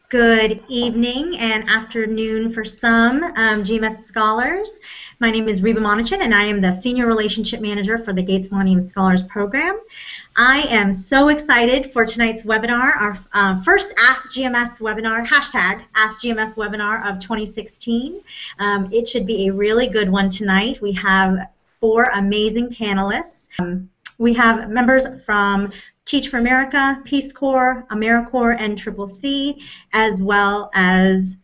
Good evening and afternoon for some GMS scholars. My name is Reba Monachin, and I am the Senior Relationship Manager for the Gates Millennium Scholars Program. I am so excited for tonight's webinar, our first Ask GMS webinar, hashtag Ask GMS webinar of 2016. It should be a really good one tonight. We have 4 amazing panelists. We have members from Teach for America, Peace Corp, AmeriCorp NCCC, as well as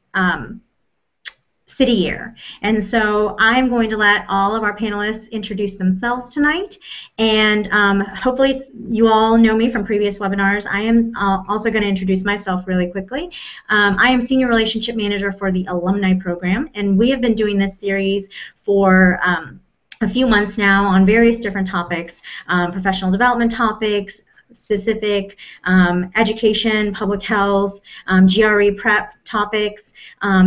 City Year. And so I'm going to let all of our panelists introduce themselves tonight. And hopefully you all know me from previous webinars. I am also going to introduce myself really quickly. I am Senior Relationship Manager for the Alumni Program, and we have been doing this series for a few months now on various different topics, professional development topics, specific education, public health, GRE prep topics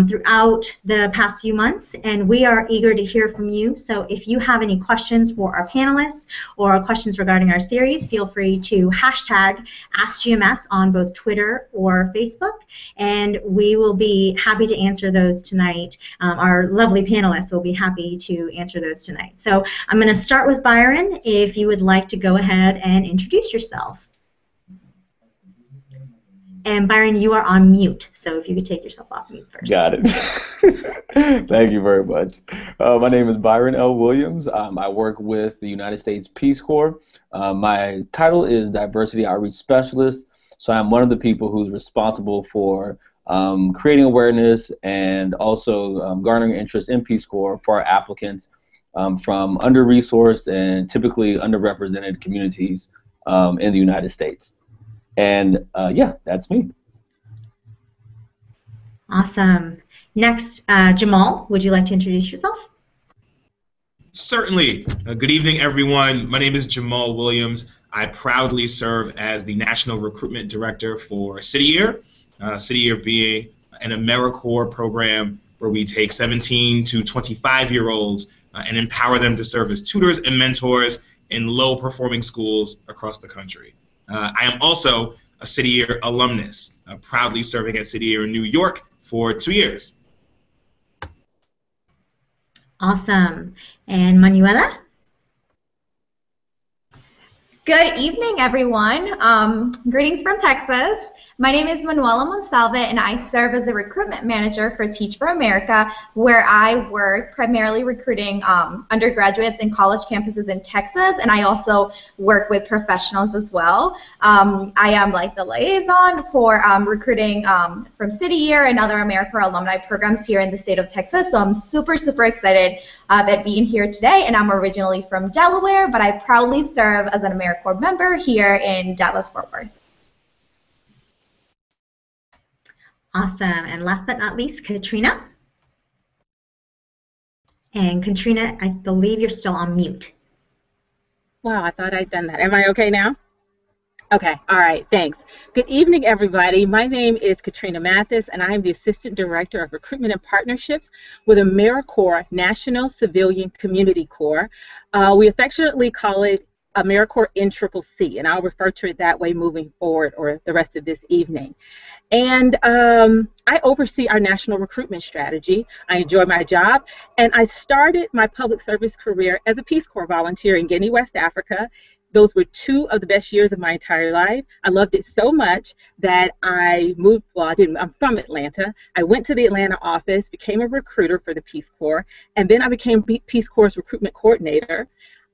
throughout the past few months, and we are eager to hear from you. So if you have any questions for our panelists or questions regarding our series, feel free to hashtag AskGMS on both Twitter or Facebook, and we will be happy to answer those tonight. Our lovely panelists will be happy to answer those tonight. So I'm going to start with Byron, if you would like to go ahead and introduce yourself. And Byron, you are on mute, so if you could take yourself off mute first. Got it. Thank you very much. My name is Byron L. Williams. I work with the United States Peace Corp. My title is Diversity Outreach Specialist, so I'm one of the people who's responsible for creating awareness and also garnering interest in Peace Corp for our applicants from under-resourced and typically underrepresented communities in the United States. And yeah, that's me. Awesome. Next, Jamal, would you like to introduce yourself? Certainly. Good evening, everyone. My name is Jamal Williams. I proudly serve as the National Recruitment Director for City Year. City Year being an AmeriCorp program where we take 17 to 25-year-olds and empower them to serve as tutors and mentors in low-performing schools across the country. I am also a City Year alumnus, proudly serving at City Year in New York for 2 years. Awesome. And Manuela? Good evening, everyone. Greetings from Texas. My name is Manuela Monsalve, and I serve as a recruitment manager for Teach for America, where I work primarily recruiting undergraduates in college campuses in Texas, and I also work with professionals as well. I am like the liaison for recruiting from City Year and other AmeriCorp alumni programs here in the state of Texas, so I'm super, super excited about being here today, and I'm originally from Delaware, but I proudly serve as an AmeriCorp member here in Dallas-Fort Worth. Awesome. And last but not least, Katrina. And Katrina, I believe you're still on mute. Wow, I thought I'd done that. Am I okay now? Okay, all right, thanks. Good evening, everybody. My name is Katrina Mathis, and I am the Assistant Director of Recruitment and Partnerships with AmeriCorp National Civilian Community Corps. We affectionately call it AmeriCorp NCCC, and I'll refer to it that way moving forward or the rest of this evening. And I oversee our national recruitment strategy. I enjoy my job, and I started my public service career as a Peace Corps volunteer in Guinea, West Africa. Those were 2 of the best years of my entire life. I loved it so much that I moved, well, I'm from Atlanta. I went to the Atlanta office, became a recruiter for the Peace Corps, and then I became Peace Corps' recruitment coordinator.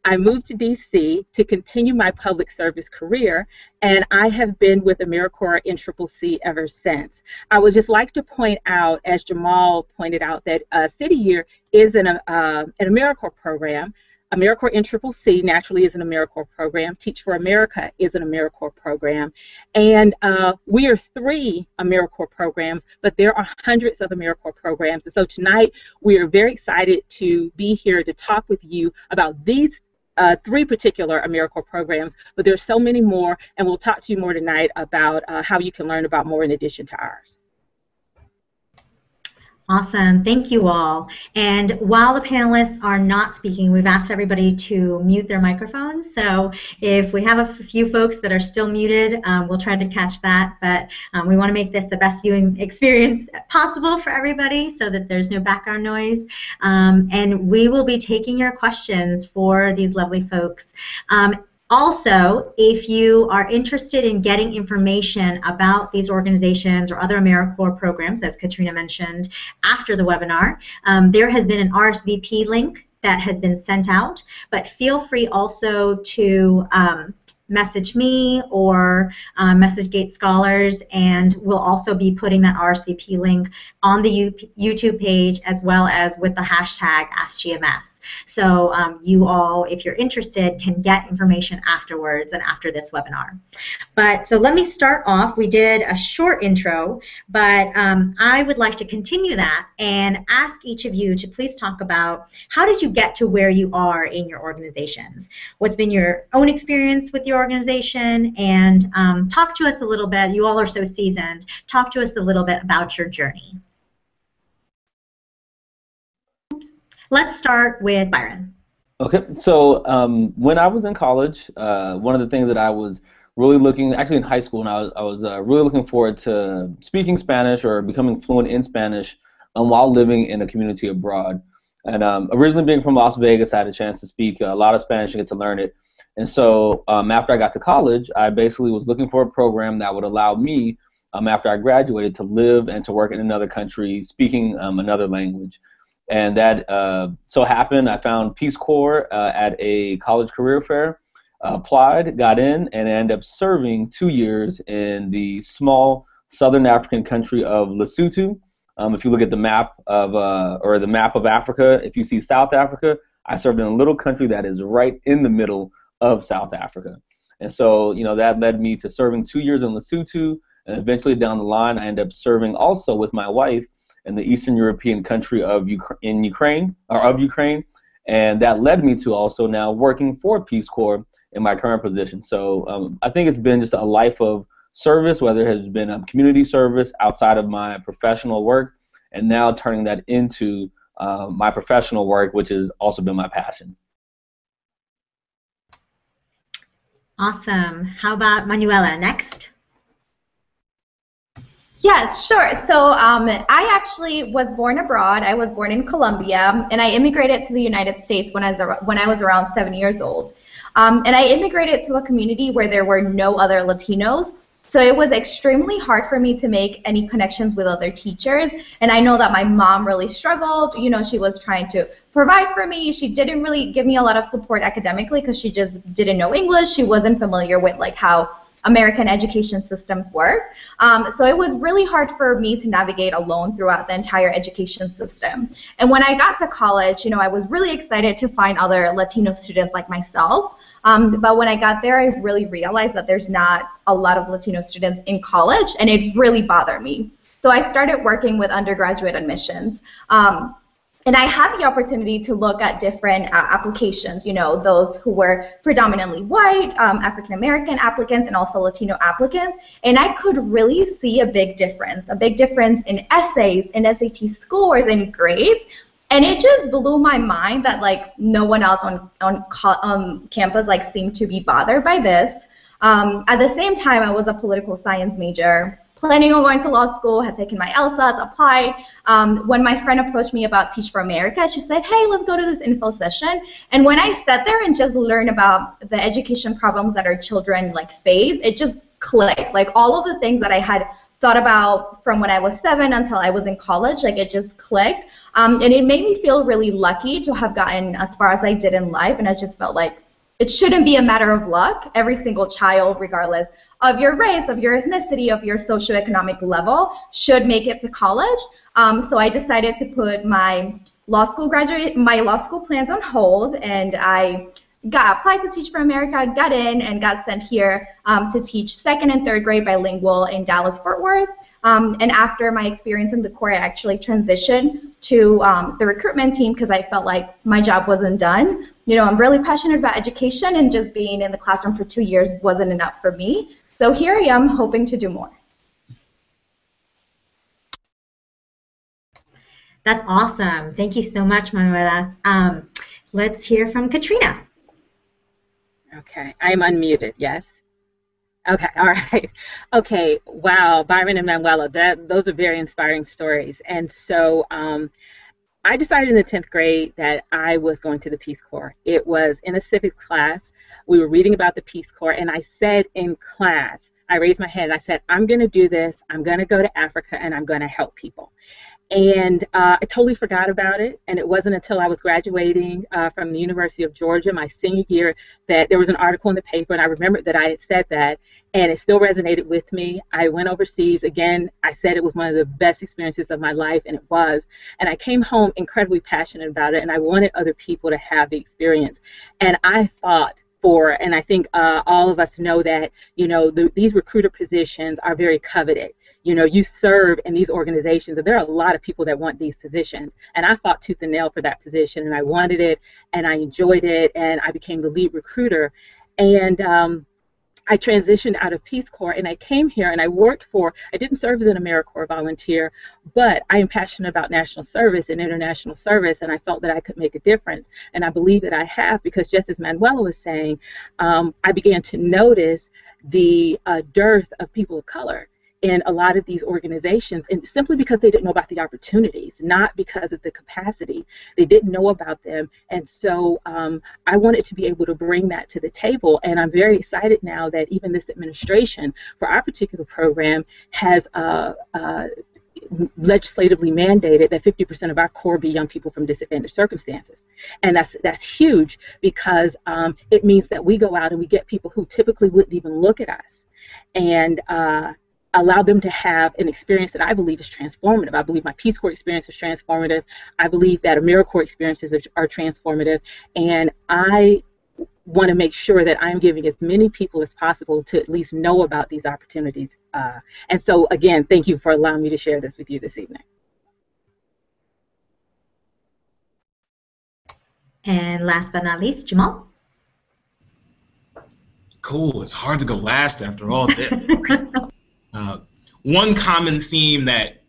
I moved to D.C. to continue my public service career, and I have been with AmeriCorp NCCC ever since. I would just like to point out, as Jamal pointed out, that City Year is an AmeriCorp program. AmeriCorp NCCC naturally is an AmeriCorp program. Teach for America is an AmeriCorp program. And we are 3 AmeriCorp programs, but there are hundreds of AmeriCorp programs. And so tonight we are very excited to be here to talk with you about these 3 particular AmeriCorp programs, but there's so many more, and we'll talk to you more tonight about how you can learn about more in addition to ours. Awesome. Thank you all. And while the panelists are not speaking, we've asked everybody to mute their microphones. So if we have a few folks that are still muted, we'll try to catch that. But we want to make this the best viewing experience possible for everybody so that there's no background noise. And we will be taking your questions for these lovely folks. Also, if you are interested in getting information about these organizations or other AmeriCorp programs, as Katrina mentioned, after the webinar, there has been an RSVP link that has been sent out, but feel free also to message me or message Gate Scholars, and we'll also be putting that RSVP link on the YouTube page as well as with the hashtag AskGMS. So you all, if you're interested, can get information afterwards and after this webinar. But so let me start off. We did a short intro, but I would like to continue that and ask each of you to please talk about how did you get to where you are in your organizations? What's been your own experience with your organization? And talk to us a little bit. You all are so seasoned. Talk to us a little bit about your journey. Let's start with Byron. Okay, so when I was in college, one of the things that I was really looking, actually in high school, and I was really looking forward to speaking Spanish or becoming fluent in Spanish while living in a community abroad. And originally being from Las Vegas, I had a chance to speak a lot of Spanish and get to learn it. And so after I got to college, I basically was looking for a program that would allow me, after I graduated, to live and to work in another country speaking another language. And that so happened, I found Peace Corp at a college career fair, applied, got in, and ended up serving 2 years in the small southern African country of Lesotho. If you look at the map of, or the map of Africa, if you see South Africa, I served in a little country that is right in the middle of South Africa. And so, you know, that led me to serving 2 years in Lesotho, and eventually down the line, I ended up serving also with my wife in the Eastern European country of Ukraine, and that led me to also now working for Peace Corp in my current position. So I think it's been just a life of service, whether it has been a community service outside of my professional work, and now turning that into my professional work, which has also been my passion. Awesome. How about Manuela next? Yes, sure. So I actually was born abroad. I was born in Colombia, and I immigrated to the United States when I was around 7 years old. And I immigrated to a community where there were no other Latinos. So it was extremely hard for me to make any connections with other teachers. And I know that my mom really struggled. You know, she was trying to provide for me. She didn't really give me a lot of support academically because she just didn't know English. She wasn't familiar with like how American education systems work. So it was really hard for me to navigate alone throughout the entire education system. And when I got to college, you know, I was really excited to find other Latino students like myself. But when I got there, I really realized that there's not a lot of Latino students in college, and it really bothered me. So I started working with undergraduate admissions. And I had the opportunity to look at different applications, you know, those who were predominantly white, African-American applicants, and also Latino applicants. And I could really see a big difference in essays, in SAT scores, and grades. And it just blew my mind that, like, no one else on campus, like, seemed to be bothered by this. At the same time, I was a political science major, planning on going to law school, had taken my LSATs, applied. When my friend approached me about Teach for America, she said, hey, let's go to this info session. And when I sat there and just learned about the education problems that our children like face, it just clicked. Like all of the things that I had thought about from when I was 7 until I was in college, like it just clicked. And it made me feel really lucky to have gotten as far as I did in life, and I just felt like it shouldn't be a matter of luck. Every single child, regardless of your race, of your ethnicity, of your socioeconomic level, should make it to college. So I decided to put my law school plans on hold, and I applied to Teach for America, got in, and got sent here to teach 2nd and 3rd grade bilingual in Dallas-Fort Worth. And after my experience in the Corps, I actually transitioned to the recruitment team because I felt like my job wasn't done. You know, I'm really passionate about education, and just being in the classroom for 2 years wasn't enough for me. So here I am, hoping to do more. That's awesome. Thank you so much, Manuela. Let's hear from Katrina. Okay, I'm unmuted, yes? Okay, all right. Okay, wow, Byron and Manuela, those are very inspiring stories. And so I decided in the 10th grade that I was going to the Peace Corps. It was in a civics class. We were reading about the Peace Corps, and I said in class, I raised my hand and I said, I'm going to do this. I'm going to go to Africa, and I'm going to help people. And I totally forgot about it. And it wasn't until I was graduating from the University of Georgia, my senior year, that there was an article in the paper, and I remembered that I had said that, and it still resonated with me. I went overseas. Again, I said it was one of the best experiences of my life, and it was. And I came home incredibly passionate about it, and I wanted other people to have the experience. And I fought for, and I think all of us know that, you know, these recruiter positions are very coveted. You know, you serve in these organizations, and there are a lot of people that want these positions. And I fought tooth and nail for that position, and I wanted it, and I enjoyed it, and I became the lead recruiter. And I transitioned out of Peace Corps, and I came here, and I worked for, I didn't serve as an AmeriCorps volunteer, but I am passionate about national service and international service, and I felt that I could make a difference. And I believe that I have, because just as Manuela was saying, I began to notice the dearth of people of color in a lot of these organizations, and simply because they didn't know about the opportunities, not because of the capacity. They didn't know about them. And so I wanted to be able to bring that to the table. And I'm very excited now that even this administration for our particular program has legislatively mandated that 50% of our core be young people from disadvantaged circumstances. And that's huge, because it means that we go out and we get people who typically wouldn't even look at us, and allow them to have an experience that I believe is transformative. I believe my Peace Corps experience is transformative. I believe that AmeriCorps experiences are transformative. And I want to make sure that I'm giving as many people as possible to at least know about these opportunities. And so, again, thank you for allowing me to share this with you this evening. And last but not least, Jamal. Cool. It's hard to go last after all this. One common theme that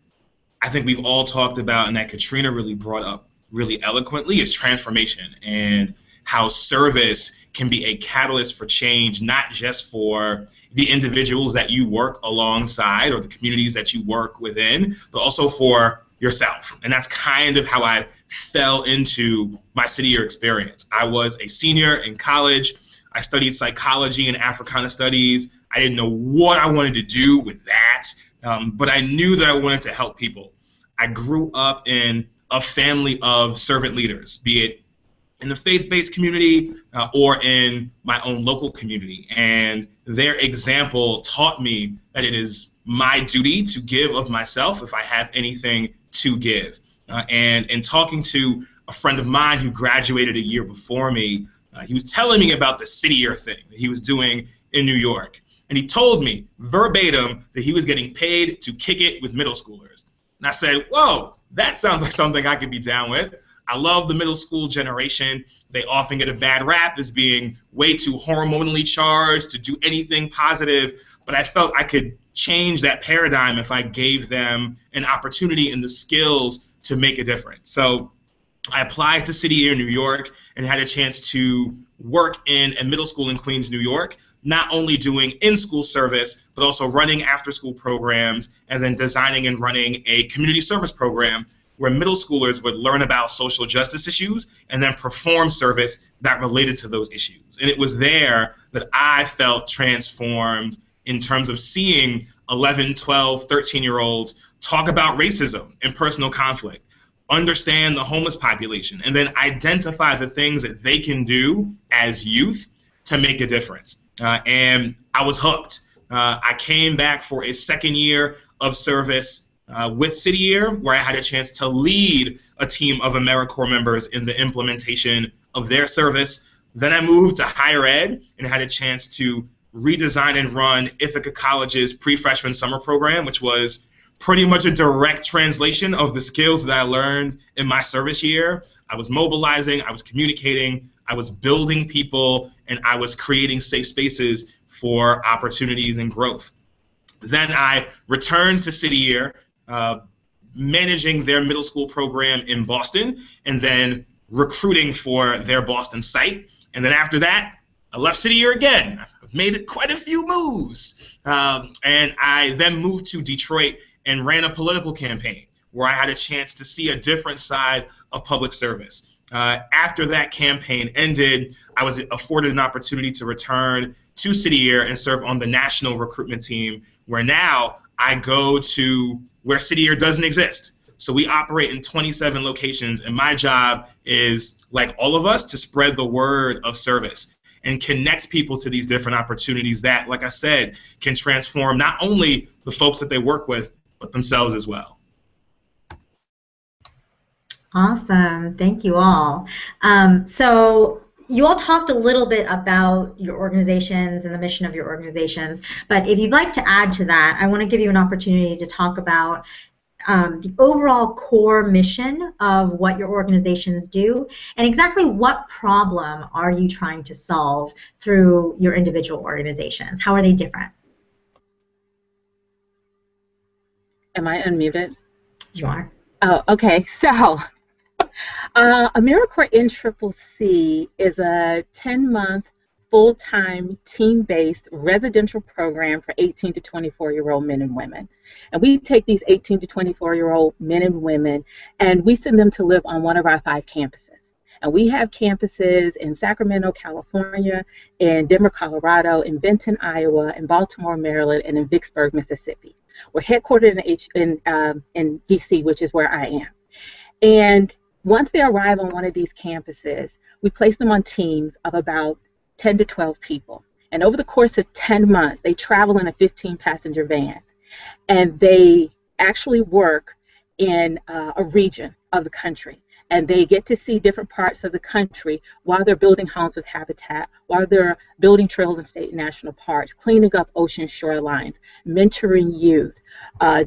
I think we've all talked about, and that Katrina really brought up really eloquently, is transformation, and how service can be a catalyst for change, not just for the individuals that you work alongside or the communities that you work within, but also for yourself. And that's kind of how I fell into my city year experience. I was a senior in college. I studied psychology and Africana studies. I didn't know what I wanted to do with that, but I knew that I wanted to help people. I grew up in a family of servant leaders, be it in the faith-based community or in my own local community. And their example taught me that it is my duty to give of myself if I have anything to give. And in talking to a friend of mine who graduated a year before me, he was telling me about the city year thing that he was doing in New York. And he told me verbatim that he was getting paid to kick it with middle schoolers. And I said, whoa, that sounds like something I could be down with. I love the middle school generation. They often get a bad rap as being way too hormonally charged to do anything positive, but I felt I could change that paradigm if I gave them an opportunity and the skills to make a difference. So I applied to City Year New York and had a chance to work in a middle school in Queens, New York, not only doing in-school service, but also running after-school programs and then designing and running a community service program where middle schoolers would learn about social justice issues and then perform service that related to those issues. And it was there that I felt transformed in terms of seeing 11, 12, 13-year-olds talk about racism and personal conflict, understand the homeless population, and then identify the things that they can do as youth to make a difference. And I was hooked. I came back for a second year of service with City Year, where I had a chance to lead a team of AmeriCorps members in the implementation of their service. Then I moved to higher ed and had a chance to redesign and run Ithaca College's pre-freshman summer program, which was pretty much a direct translation of the skills that I learned in my service year. I was mobilizing, I was communicating, I was building people, and I was creating safe spaces for opportunities and growth. Then I returned to City Year, managing their middle school program in Boston, and then recruiting for their Boston site. And then after that, I left City Year again. I've made quite a few moves. And I then moved to Detroit and ran a political campaign where I had a chance to see a different side of public service. After that campaign ended, I was afforded an opportunity to return to City Year and serve on the national recruitment team, where now I go to where City Year doesn't exist. So we operate in 27 locations, and my job is, like all of us, to spread the word of service and connect people to these different opportunities that, like I said, can transform not only the folks that they work with, but themselves as well. Awesome. Thank you all. So you all talked a little bit about your organizations and the mission of your organizations, but if you'd like to add to that, I want to give you an opportunity to talk about the overall core mission of what your organizations do, and exactly what problem are you trying to solve through your individual organizations? How are they different? Am I unmuted? You are. Oh, okay. So AmeriCorp NCCC is a 10-month full-time team-based residential program for 18 to 24-year-old men and women. And we take these 18 to 24-year-old men and women and we send them to live on one of our 5 campuses. And we have campuses in Sacramento, California, in Denver, Colorado, in Benton, Iowa, in Baltimore, Maryland, and in Vicksburg, Mississippi. We're headquartered in DC, which is where I am. And once they arrive on one of these campuses, we place them on teams of about 10 to 12 people. And over the course of 10 months, they travel in a 15-passenger van. And they actually work in a region of the country. And they get to see different parts of the country while they're building homes with habitat, while they're building trails in state and national parks, cleaning up ocean shorelines, mentoring youth,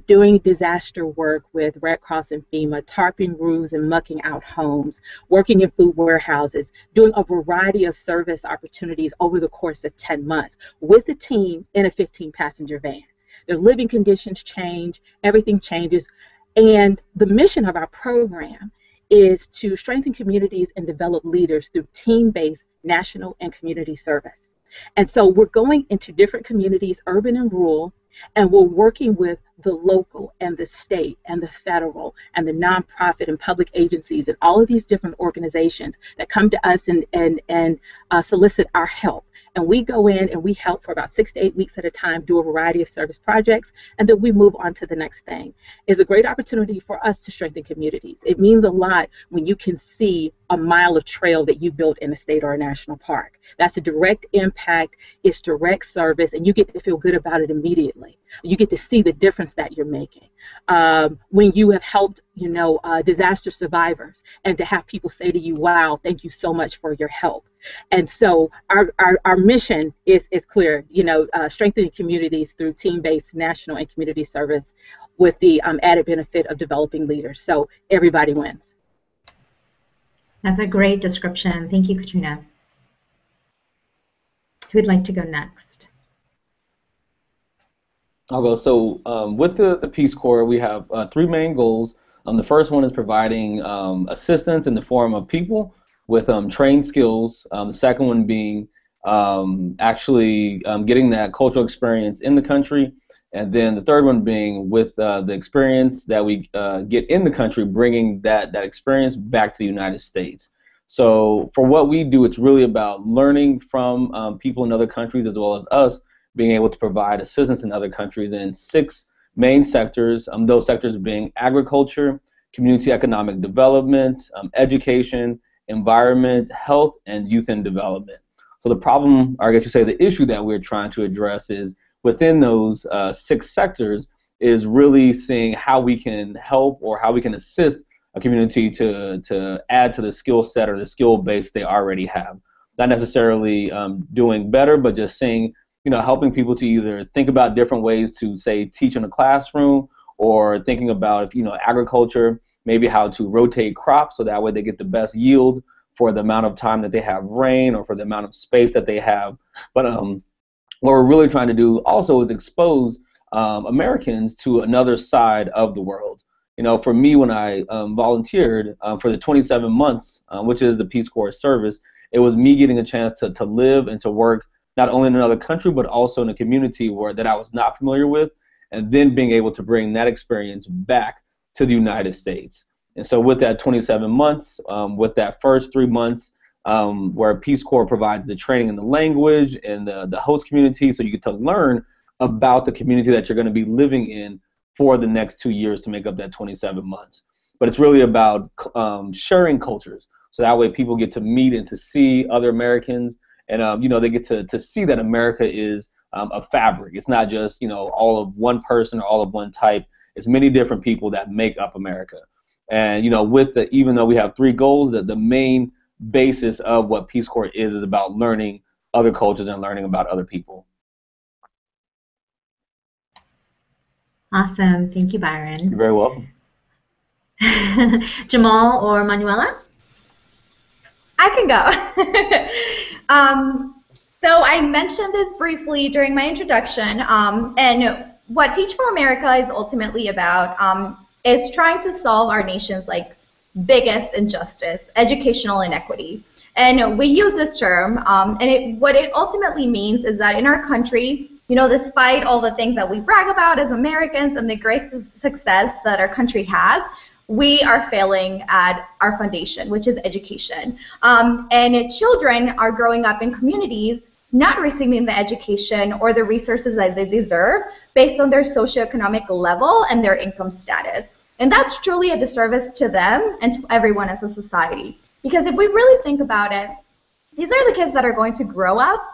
doing disaster work with Red Cross and FEMA, tarping roofs and mucking out homes, working in food warehouses, doing a variety of service opportunities over the course of 10 months with the team in a 15-passenger van. Their living conditions change, everything changes, and the mission of our program is to strengthen communities and develop leaders through team-based national and community service. And so we're going into different communities, urban and rural, and we're working with the local and the state and the federal and the nonprofit and public agencies and all of these different organizations that come to us and solicit our help. And we go in and we help for about 6 to 8 weeks at a time, do a variety of service projects, and then we move on to the next thing. It's a great opportunity for us to strengthen communities. It means a lot when you can see a mile of trail that you built in a state or a national park. That's a direct impact, it's direct service, and you get to feel good about it immediately. You get to see the difference that you're making. When you have helped, disaster survivors, and to have people say to you, wow, thank you so much for your help. And so our mission is clear, strengthening communities through team-based national and community service with the added benefit of developing leaders. So everybody wins. That's a great description. Thank you, Katrina. Who would like to go next? I'll go. So with the Peace Corps, we have 3 main goals. The first one is providing assistance in the form of people with trained skills. The second one being actually getting that cultural experience in the country. And then the third one being with the experience that we get in the country, bringing that experience back to the United States. So for what we do, it's really about learning from people in other countries as well as us being able to provide assistance in other countries in 6 main sectors, those sectors being agriculture, community economic development, education, environment, health, and youth and development. So the problem, or I guess you say the issue that we're trying to address is within those 6 sectors is really seeing how we can help or how we can assist a community to add to the skill set or the skill base they already have. Not necessarily doing better, but just seeing, helping people to either think about different ways to, say, teach in a classroom, or thinking about, agriculture, maybe how to rotate crops so that way they get the best yield for the amount of time that they have rain or for the amount of space that they have. But what we're really trying to do also is expose Americans to another side of the world. For me, when I volunteered for the 27 months, which is the Peace Corps service, it was me getting a chance to live and to work not only in another country, but also in a community that I was not familiar with, and then being able to bring that experience back to the United States. And so with that 27 months, with that first 3 months, where Peace Corps provides the training in the language and the host community, so you get to learn about the community that you're going to be living in for the next 2 years to make up that 27 months. But it's really about sharing cultures. So that way people get to meet and to see other Americans, and they get to see that America is a fabric. It's not just all of one person or all of one type. It's many different people that make up America. And even though we have 3 goals, that the main basis of what Peace Corps is about learning other cultures and learning about other people. Awesome. Thank you, Byron. You're very welcome. Jamal or Manuela? I can go. So I mentioned this briefly during my introduction, and what Teach for America is ultimately about is trying to solve our nation's biggest injustice, educational inequity. And we use this term, and what it ultimately means is that in our country, despite all the things that we brag about as Americans and the great success that our country has, we are failing at our foundation, which is education. And children are growing up in communities not receiving the education or the resources that they deserve based on their socioeconomic level and their income status. And that's truly a disservice to them and to everyone as a society. Because if we really think about it, these are the kids that are going to grow up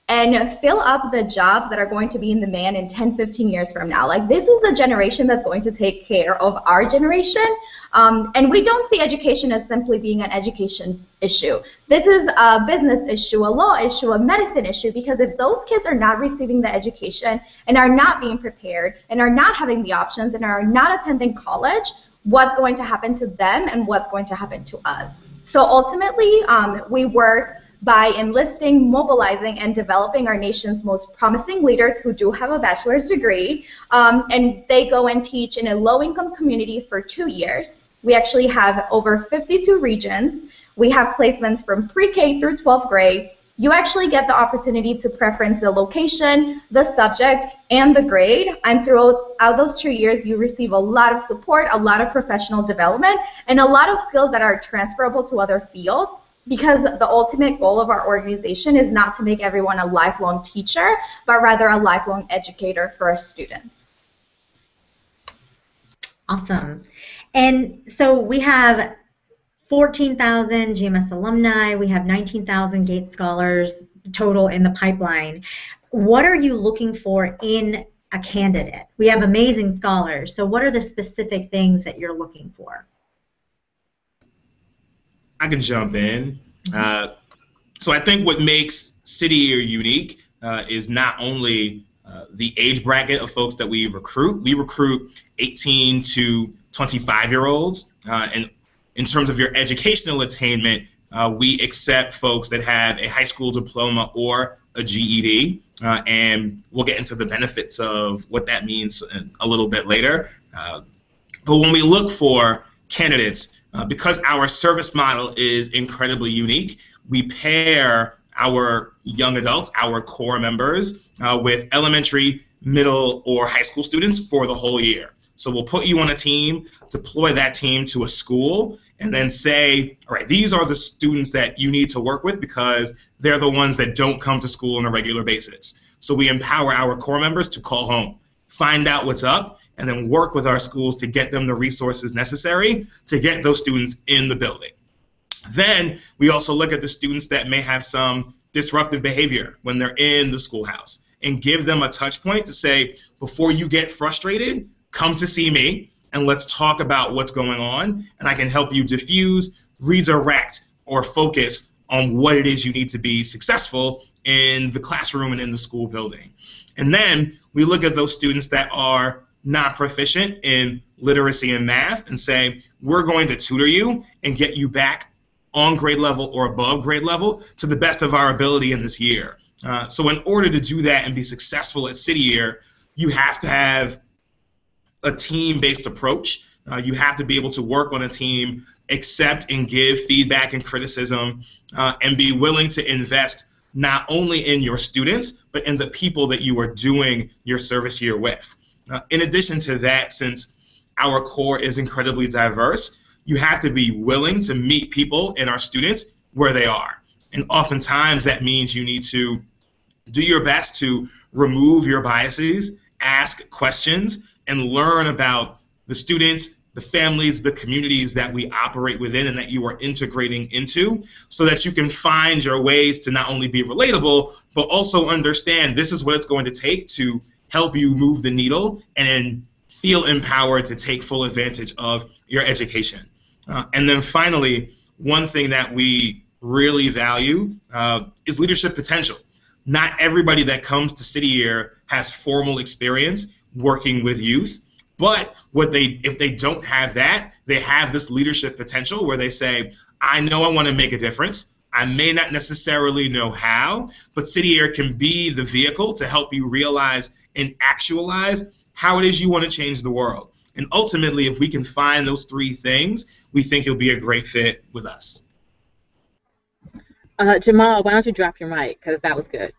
and fill up the jobs that are going to be in demand in 10, 15 years from now. This is a generation that's going to take care of our generation. And we don't see education as simply being an education issue. This is a business issue, a law issue, a medicine issue, because if those kids are not receiving the education and are not being prepared and are not having the options and are not attending college, what's going to happen to them and what's going to happen to us? So ultimately, we work by enlisting, mobilizing, and developing our nation's most promising leaders who do have a bachelor's degree, and they go and teach in a low-income community for 2 years. We actually have over 52 regions. We have placements from pre-K through 12th grade. You actually get the opportunity to preference the location, the subject, and the grade, and throughout those 2 years, you receive a lot of support, a lot of professional development, and a lot of skills that are transferable to other fields. Because the ultimate goal of our organization is not to make everyone a lifelong teacher, but rather a lifelong educator for our students. Awesome. And so we have 14,000 GMS alumni. We have 19,000 Gates Scholars total in the pipeline. What are you looking for in a candidate? We have amazing scholars. So what are the specific things that you're looking for? I can jump in. So I think what makes City Year unique is not only the age bracket of folks that we recruit. We recruit 18 to 25-year-olds. And in terms of your educational attainment, we accept folks that have a high school diploma or a GED. And we'll get into the benefits of what that means a little bit later. But when we look for candidates, because our service model is incredibly unique, we pair our young adults, our core members, with elementary, middle, or high school students for the whole year. So we'll put you on a team, deploy that team to a school, and then say, all right, these are the students that you need to work with because they're the ones that don't come to school on a regular basis. So we empower our core members to call home, find out what's up, and then work with our schools to get them the resources necessary to get those students in the building. Then we also look at the students that may have some disruptive behavior when they're in the schoolhouse and give them a touch point to say, before you get frustrated, come to see me and let's talk about what's going on, and I can help you diffuse, redirect, or focus on what it is you need to be successful in the classroom and in the school building. And then we look at those students that are not proficient in literacy and math and say, we're going to tutor you and get you back on grade level or above grade level to the best of our ability in this year. So in order to do that and be successful at City Year, you have to have a team-based approach You have to be able to work on a team, accept and give feedback and criticism, and be willing to invest not only in your students, but in the people that you are doing your service year with. In addition to that, since our core is incredibly diverse, you have to be willing to meet people and our students where they are. And oftentimes that means you need to do your best to remove your biases, ask questions, and learn about the students, the families, the communities that we operate within and that you are integrating into, so that you can find your ways to not only be relatable, but also understand this is what it's going to take to help you move the needle and feel empowered to take full advantage of your education. And then finally, one thing that we really value is leadership potential. Not everybody that comes to City Year has formal experience working with youth, but if they don't have that, they have this leadership potential where they say, I know I want to make a difference. I may not necessarily know how, but City Year can be the vehicle to help you realize and actualize how it is you want to change the world. And ultimately, if we can find those three things, we think you'll be a great fit with us. Jamal, why don't you drop your mic, because that was good.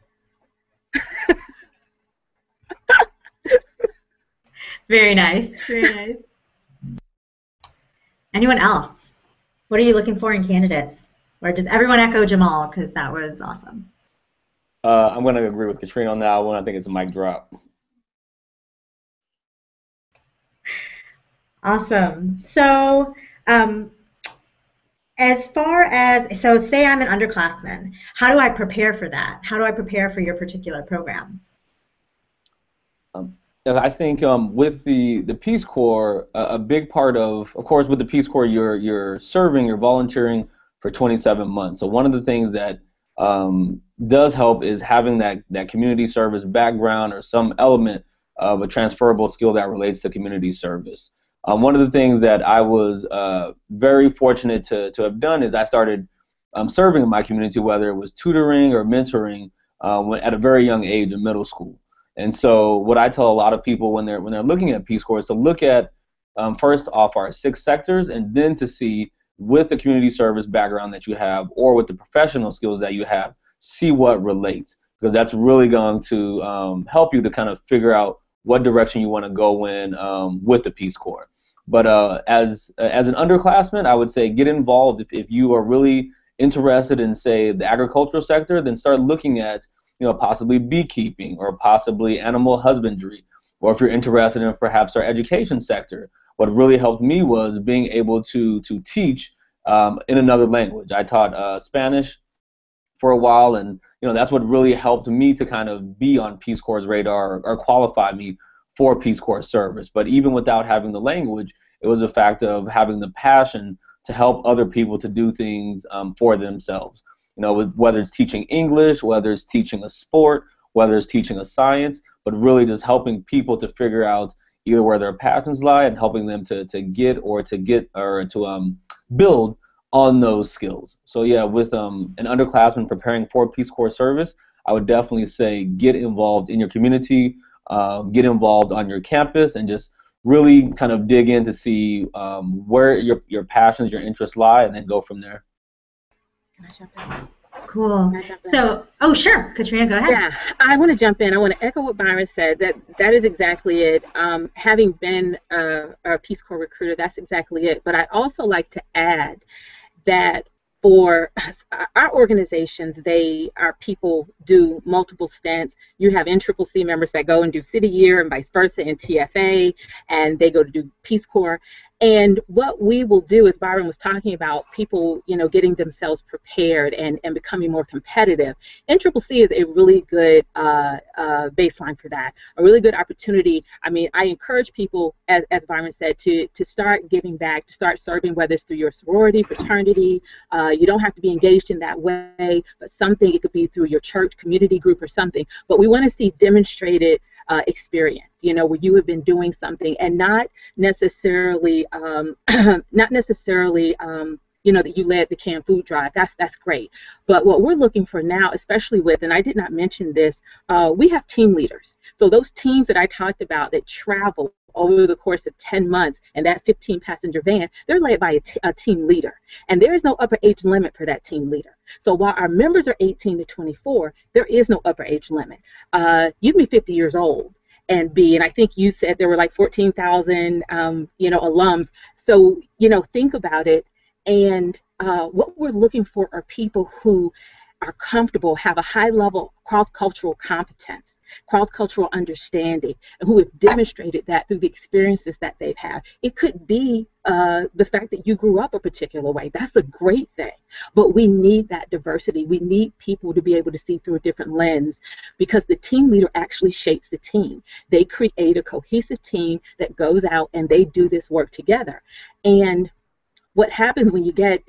Very nice. Very nice. Anyone else? What are you looking for in candidates? Or does everyone echo Jamal, because that was awesome? I'm going to agree with Katrina on that one. I think it's a mic drop. Awesome. So as far as, so say I'm an underclassman, how do I prepare for that? How do I prepare for your particular program? I think with the Peace Corps, a big part of course, with the Peace Corps, you're serving, you're volunteering for 27 months. So one of the things that does help is having that community service background or some element of a transferable skill that relates to community service. One of the things that I was very fortunate to have done is I started serving in my community, whether it was tutoring or mentoring, at a very young age in middle school. And so what I tell a lot of people when they're looking at Peace Corps is to look at first off our 6 sectors, and then to see with the community service background that you have or with the professional skills that you have, see what relates, because that's really going to help you to kind of figure out what direction you want to go in with the Peace Corps. But as an underclassman, I would say get involved. If you are really interested in, say, the agricultural sector, then start looking at possibly beekeeping or possibly animal husbandry. Or if you're interested in perhaps our education sector, what really helped me was being able to teach in another language. I taught Spanish for a while, and that's what really helped me to kind of be on Peace Corps' radar or qualify me for Peace Corps service. But even without having the language, it was a fact of having the passion to help other people to do things for themselves. Whether it's teaching English, whether it's teaching a sport, whether it's teaching a science, but really just helping people to figure out either where their passions lie and helping them to build on those skills. So yeah, with an underclassman preparing for Peace Corps service, I would definitely say get involved in your community, get involved on your campus, and just really kind of dig in to see where your passions, your interests lie, and then go from there. Can I jump in? Cool. So, oh, sure. Katrina, go ahead. Yeah, I want to jump in. I want to echo what Byron said. That is exactly it. Having been a Peace Corps recruiter, that's exactly it. But I'd also like to add that for our organizations, our people do multiple stints. You have NCCC members that go and do City Year and vice versa in TFA, and they go to do Peace Corps. And what we will do, as Byron was talking about, people, getting themselves prepared and becoming more competitive. NCCC is a really good baseline for that, a really good opportunity. I mean, I encourage people, as Byron said, to start giving back, to start serving, whether it's through your sorority, fraternity. You don't have to be engaged in that way, but it could be through your church, community group, or something. But we want to see demonstrated experience, where you have been doing something and not necessarily that you led the canned food drive. That's great. But what we're looking for now, especially with, and I did not mention this, we have team leaders. So those teams that I talked about that travel over the course of 10 months in that 15-passenger van, they're led by a team leader. And there is no upper age limit for that team leader. So while our members are 18 to 24, there is no upper age limit. You can be 50 years old and I think you said there were like 14,000, alums. So, think about it. And what we're looking for are people who are comfortable, have a high level cross-cultural competence, cross-cultural understanding, and who have demonstrated that through the experiences that they've had. It could be the fact that you grew up a particular way. That's a great thing. But we need that diversity. We need people to be able to see through a different lens, because the team leader actually shapes the team. They create a cohesive team that goes out and they do this work together. And what happens when you get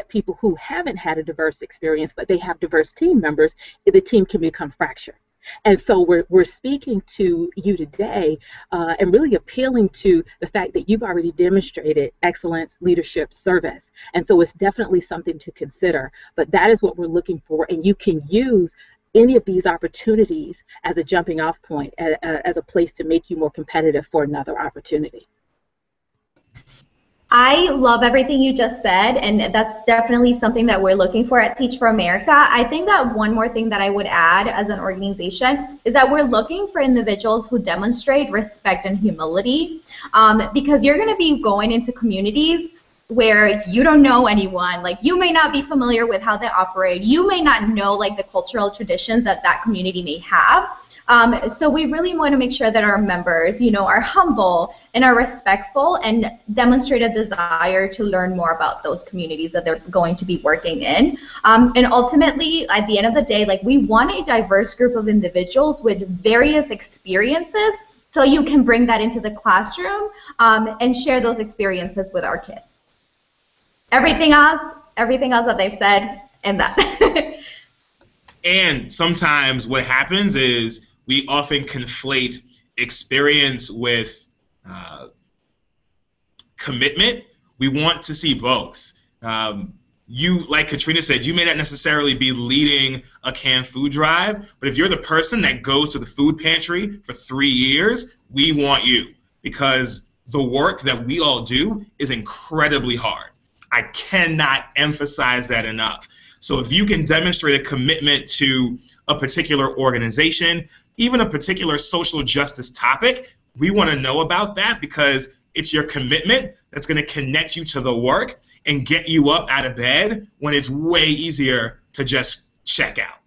people who haven't had a diverse experience, but they have diverse team members, the team can become fractured. And so we're speaking to you today and really appealing to the fact that you've already demonstrated excellence, leadership, service. And so it's definitely something to consider. But that is what we're looking for, and you can use any of these opportunities as a jumping off point, as a place to make you more competitive for another opportunity. I love everything you just said, and that's definitely something that we're looking for at Teach for America. I think that one more thing that I would add as an organization is that we're looking for individuals who demonstrate respect and humility, because you're going to be going into communities where you don't know anyone. Like, you may not be familiar with how they operate. You may not know like the cultural traditions that that community may have. So we really want to make sure that our members, are humble and are respectful and demonstrate a desire to learn more about those communities that they're going to be working in. And ultimately, at the end of the day, like, we want a diverse group of individuals with various experiences, so you can bring that into the classroom and share those experiences with our kids. Everything else that they've said, and that. And sometimes what happens is we often conflate experience with commitment. We want to see both. You, like Katrina said, you may not necessarily be leading a canned food drive, but if you're the person that goes to the food pantry for 3 years, we want you, because the work that we all do is incredibly hard. I cannot emphasize that enough. So if you can demonstrate a commitment to a particular organization, even a particular social justice topic, we want to know about that, because it's your commitment that's going to connect you to the work and get you up out of bed when it's way easier to just check out.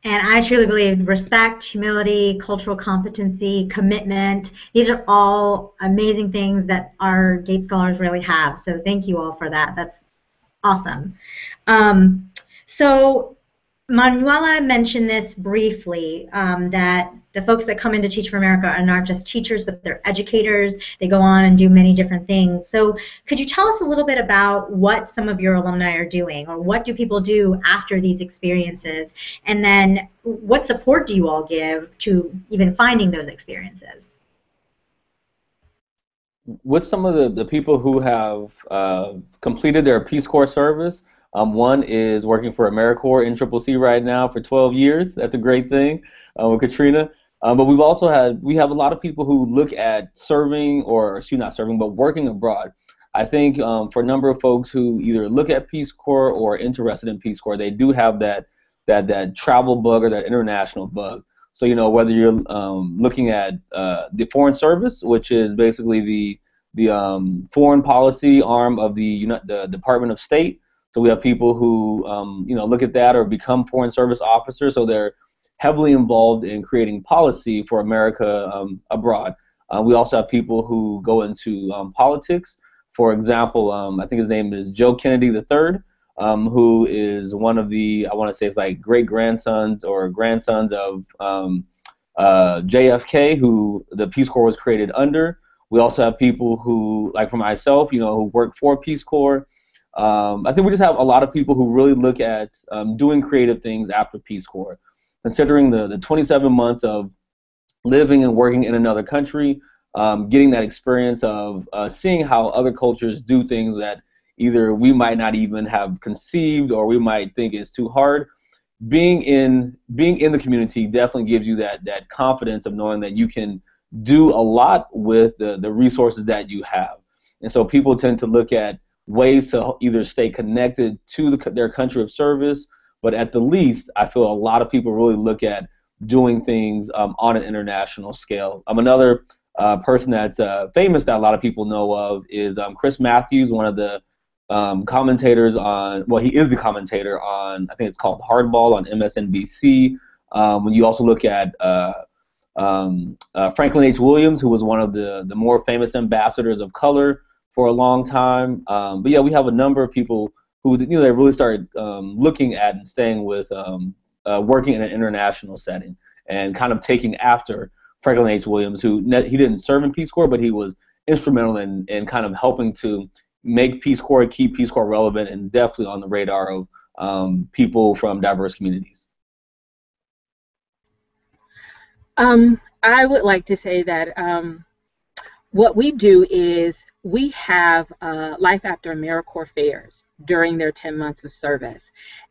And I truly believe respect, humility, cultural competency, commitment, these are all amazing things that our GATE scholars really have. So thank you all for that. That's awesome. So Manuela mentioned this briefly, that the folks that come into Teach for America are not just teachers, but they're educators. They go on and do many different things. So could you tell us a little bit about what some of your alumni are doing, or what do people do after these experiences? And then what support do you all give to even finding those experiences? With some of the people who have completed their Peace Corps service, one is working for AmeriCorp NCCC right now for 12 years. That's a great thing with Katrina. But we have a lot of people who look at serving, or excuse, not serving, but working abroad. I think for a number of folks who either look at Peace Corps or are interested in Peace Corps, they do have that travel bug or that international bug. So whether you're looking at the Foreign Service, which is basically the foreign policy arm of the Department of State. So we have people who look at that or become Foreign Service officers. So they're heavily involved in creating policy for America abroad. We also have people who go into politics. For example, I think his name is Joe Kennedy III, who is one of the, I want to say it's like great-grandsons or grandsons of JFK, who the Peace Corps was created under. We also have people who, like for myself, who work for Peace Corps. I think we just have a lot of people who really look at doing creative things after Peace Corps. Considering the 27 months of living and working in another country, getting that experience of seeing how other cultures do things that either we might not even have conceived or we might think is too hard. Being in the community definitely gives you that confidence of knowing that you can do a lot with the resources that you have. And so people tend to look at ways to either stay connected to their country of service, but at the least, I feel a lot of people really look at doing things on an international scale. Another person that's famous that a lot of people know of is Chris Matthews, one of the commentators on, well, he is the commentator on, I think it's called Hardball on MSNBC. When you also look at Franklin H. Williams, who was one of the more famous ambassadors of color for a long time. But yeah, we have a number of people who, they really started looking at and staying with working in an international setting and kind of taking after Franklin H. Williams, who he didn't serve in Peace Corps, but he was instrumental in kind of helping to make Peace Corps, keep Peace Corps relevant, and definitely on the radar of people from diverse communities. I would like to say that what we do is we have Life After AmeriCorps fairs during their 10 months of service.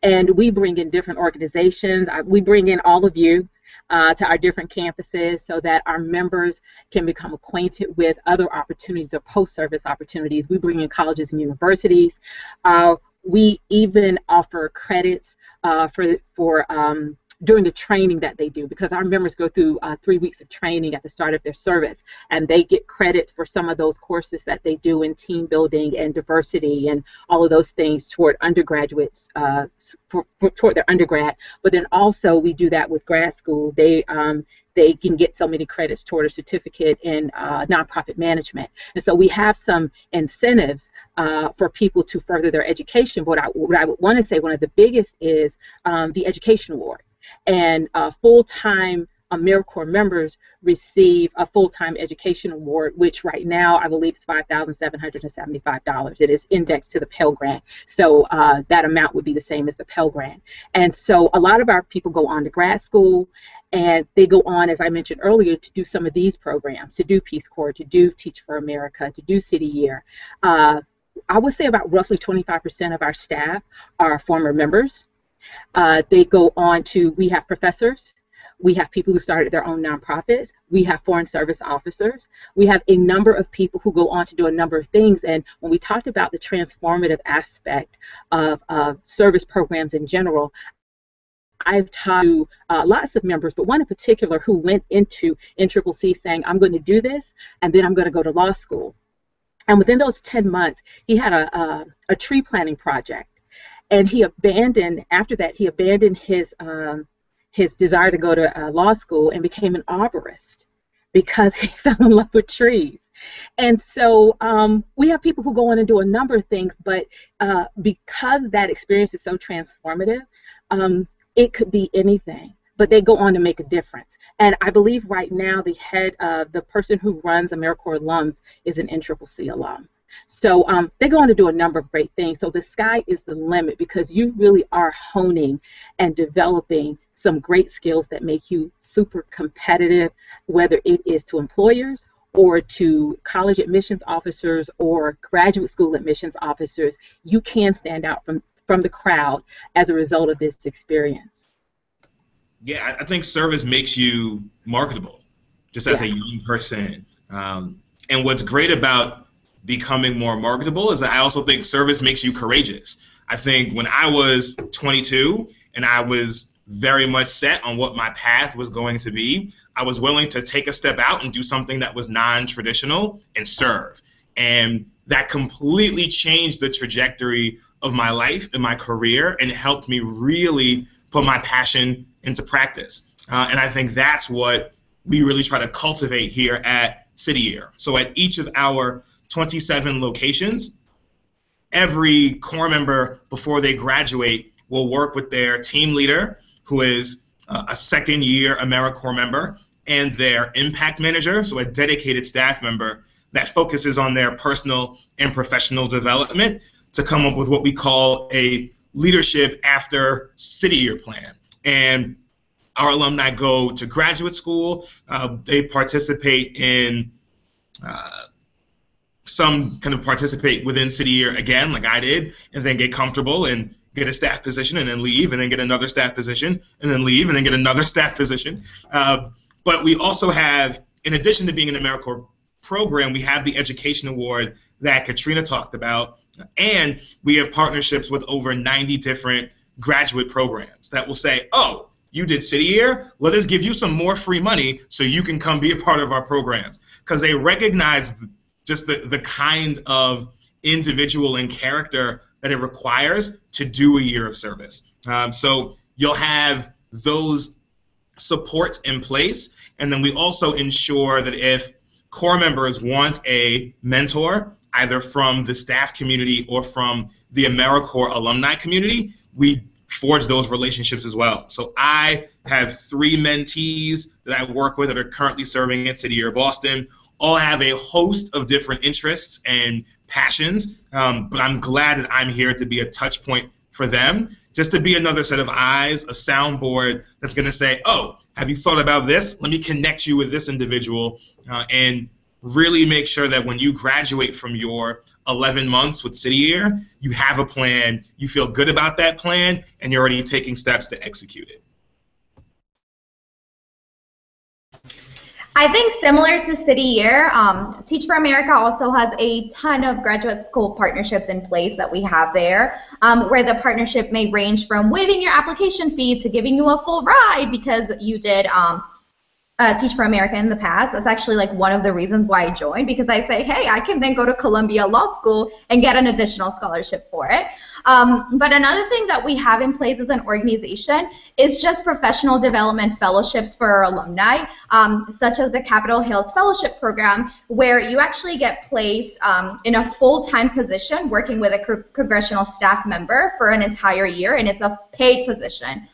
And we bring in different organizations. We bring in all of you to our different campuses so that our members can become acquainted with other opportunities or post-service opportunities. We bring in colleges and universities. We even offer credits for during the training that they do, because our members go through 3 weeks of training at the start of their service, and they get credit for some of those courses that they do in team building and diversity and all of those things toward undergraduates, toward their undergrad. But then also we do that with grad school. They can get so many credits toward a certificate in nonprofit management. And so we have some incentives for people to further their education. But what I would want to say, one of the biggest is the Education Award. And full-time AmeriCorps members receive a full-time education award, which right now I believe is $5,775. It is indexed to the Pell Grant, so that amount would be the same as the Pell Grant. And so a lot of our people go on to grad school, and they go on, as I mentioned earlier, to do some of these programs, to do Peace Corps, to do Teach for America, to do City Year. I would say about roughly 25% of our staff are former members. They go on to, we have professors, we have people who started their own nonprofits, we have foreign service officers, we have a number of people who go on to do a number of things. And when we talked about the transformative aspect of service programs in general, I've talked to lots of members, but one in particular who went into NCCC saying, I'm going to do this, and then I'm going to go to law school. And within those 10 months, he had a tree planting project. And he abandoned, after that, he abandoned his desire to go to law school and became an arborist because he fell in love with trees. And so we have people who go on and do a number of things, but because that experience is so transformative, it could be anything, but they go on to make a difference. And I believe right now the person who runs AmeriCorps Alums is an NCCC alum. So they go on to do a number of great things. So the sky is the limit, because you really are honing and developing some great skills that make you super competitive, whether it is to employers or to college admissions officers or graduate school admissions officers. You can stand out from the crowd as a result of this experience. Yeah, I think service makes you marketable, just as a young person. And what's great about becoming more marketable is that I also think service makes you courageous. I think when I was 22 and I was very much set on what my path was going to be, I was willing to take a step out and do something that was non-traditional and serve. And that completely changed the trajectory of my life and my career, and it helped me really put my passion into practice. And I think that's what we really try to cultivate here at City Year. So at each of our 27 locations, every Corps member before they graduate will work with their team leader, who is a second-year AmeriCorps member, and their impact manager, so a dedicated staff member that focuses on their personal and professional development, to come up with what we call a leadership after City Year plan. And our alumni go to graduate school. They participate in some kind of participate within City Year again, like I did, and then get comfortable and get a staff position and then leave and then get another staff position and then leave and then get another staff position. But we also have, in addition to being an AmeriCorp program, we have the Education Award that Katrina talked about, and we have partnerships with over 90 different graduate programs that will say, oh, you did City Year? Let us give you some more free money so you can come be a part of our programs. Because they recognize just the kind of individual and character that it requires to do a year of service. So you'll have those supports in place, and then we also ensure that if core members want a mentor, either from the staff community or from the AmeriCorp alumni community, we forge those relationships as well. So I have 3 mentees that I work with that are currently serving at City Year Boston. All have a host of different interests and passions, but I'm glad that I'm here to be a touch point for them, just to be another set of eyes, a soundboard that's going to say, oh, have you thought about this? Let me connect you with this individual, and really make sure that when you graduate from your 11 months with City Year, you have a plan, you feel good about that plan, and you're already taking steps to execute it. I think similar to City Year, Teach for America also has a ton of graduate school partnerships in place that we have there, where the partnership may range from waiving your application fee to giving you a full ride because you did Teach for America in the past. That's actually like one of the reasons why I joined, because I say, hey, I can then go to Columbia Law School and get an additional scholarship for it. But another thing that we have in place as an organization is just professional development fellowships for our alumni, such as the Capitol Hills Fellowship Program, where you actually get placed in a full-time position working with a congressional staff member for an entire year, and it's a paid position.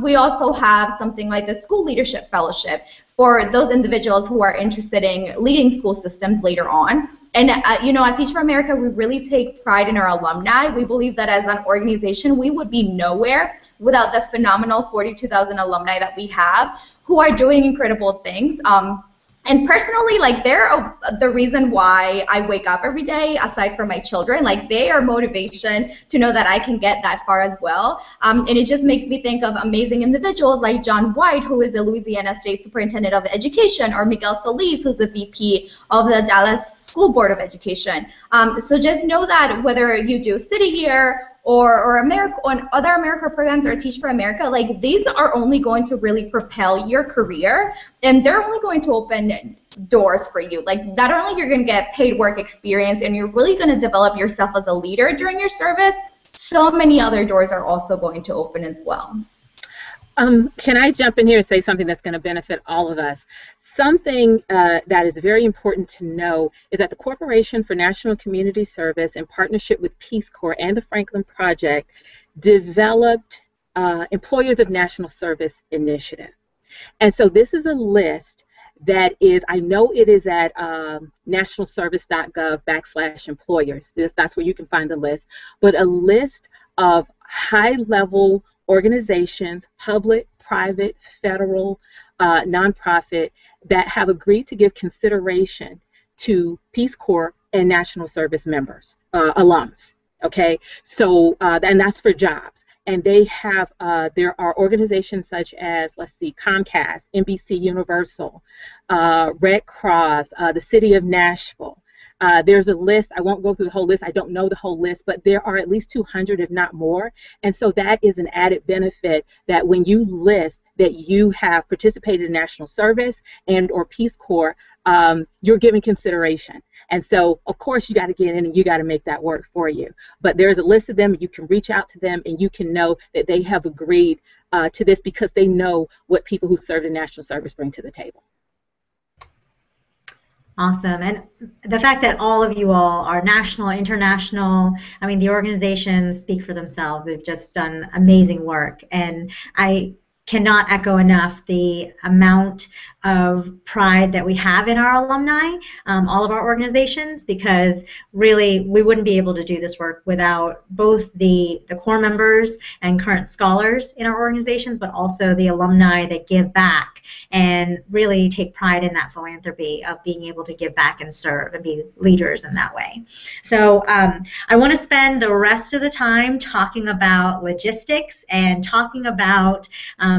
We also have something like the School Leadership Fellowship for those individuals who are interested in leading school systems later on. And you know, at Teach for America, we really take pride in our alumni. We believe that as an organization, we would be nowhere without the phenomenal 42,000 alumni that we have who are doing incredible things. And personally, like, they're the reason why I wake up every day, aside from my children. Like, they are motivation to know that I can get that far as well. And it just makes me think of amazing individuals like John White, who is the Louisiana State Superintendent of Education, or Miguel Solis, who's the VP of the Dallas School Board of Education. So just know that whether you do City Year or other AmeriCorp programs or Teach for America, like, these are only going to really propel your career, and they're only going to open doors for you. Like, not only you're going to get paid work experience and you're really going to develop yourself as a leader during your service, so many other doors are also going to open as well. Can I jump in here and say something that's going to benefit all of us? Something that is very important to know is that the Corporation for National Community Service, in partnership with Peace Corp and the Franklin Project, developed Employers of National Service Initiative. And so this is a list that is, I know it is at nationalservice.gov/employers. That's where you can find the list. But a list of high-level organizations, public, private, federal, nonprofit, that have agreed to give consideration to Peace Corp and National Service members, alums. Okay, so and that's for jobs. And they have, there are organizations such as, let's see, Comcast, NBC Universal, Red Cross, the City of Nashville. There's a list. I won't go through the whole list. I don't know the whole list, but there are at least 200, if not more. And so that is an added benefit, that when you list that you have participated in national service and or Peace Corps, you're giving consideration. And so, of course, you got to get in and you got to make that work for you. But there's a list of them. You can reach out to them and you can know that they have agreed to this because they know what people who served in national service bring to the table. Awesome. And the fact that all of you all are national, international, I mean, the organizations speak for themselves. They've just done amazing work. And I cannot echo enough the amount of pride that we have in our alumni, all of our organizations, because really we wouldn't be able to do this work without both the core members and current scholars in our organizations, but also the alumni that give back and really take pride in that philanthropy of being able to give back and serve and be leaders in that way. So I want to spend the rest of the time talking about logistics and talking about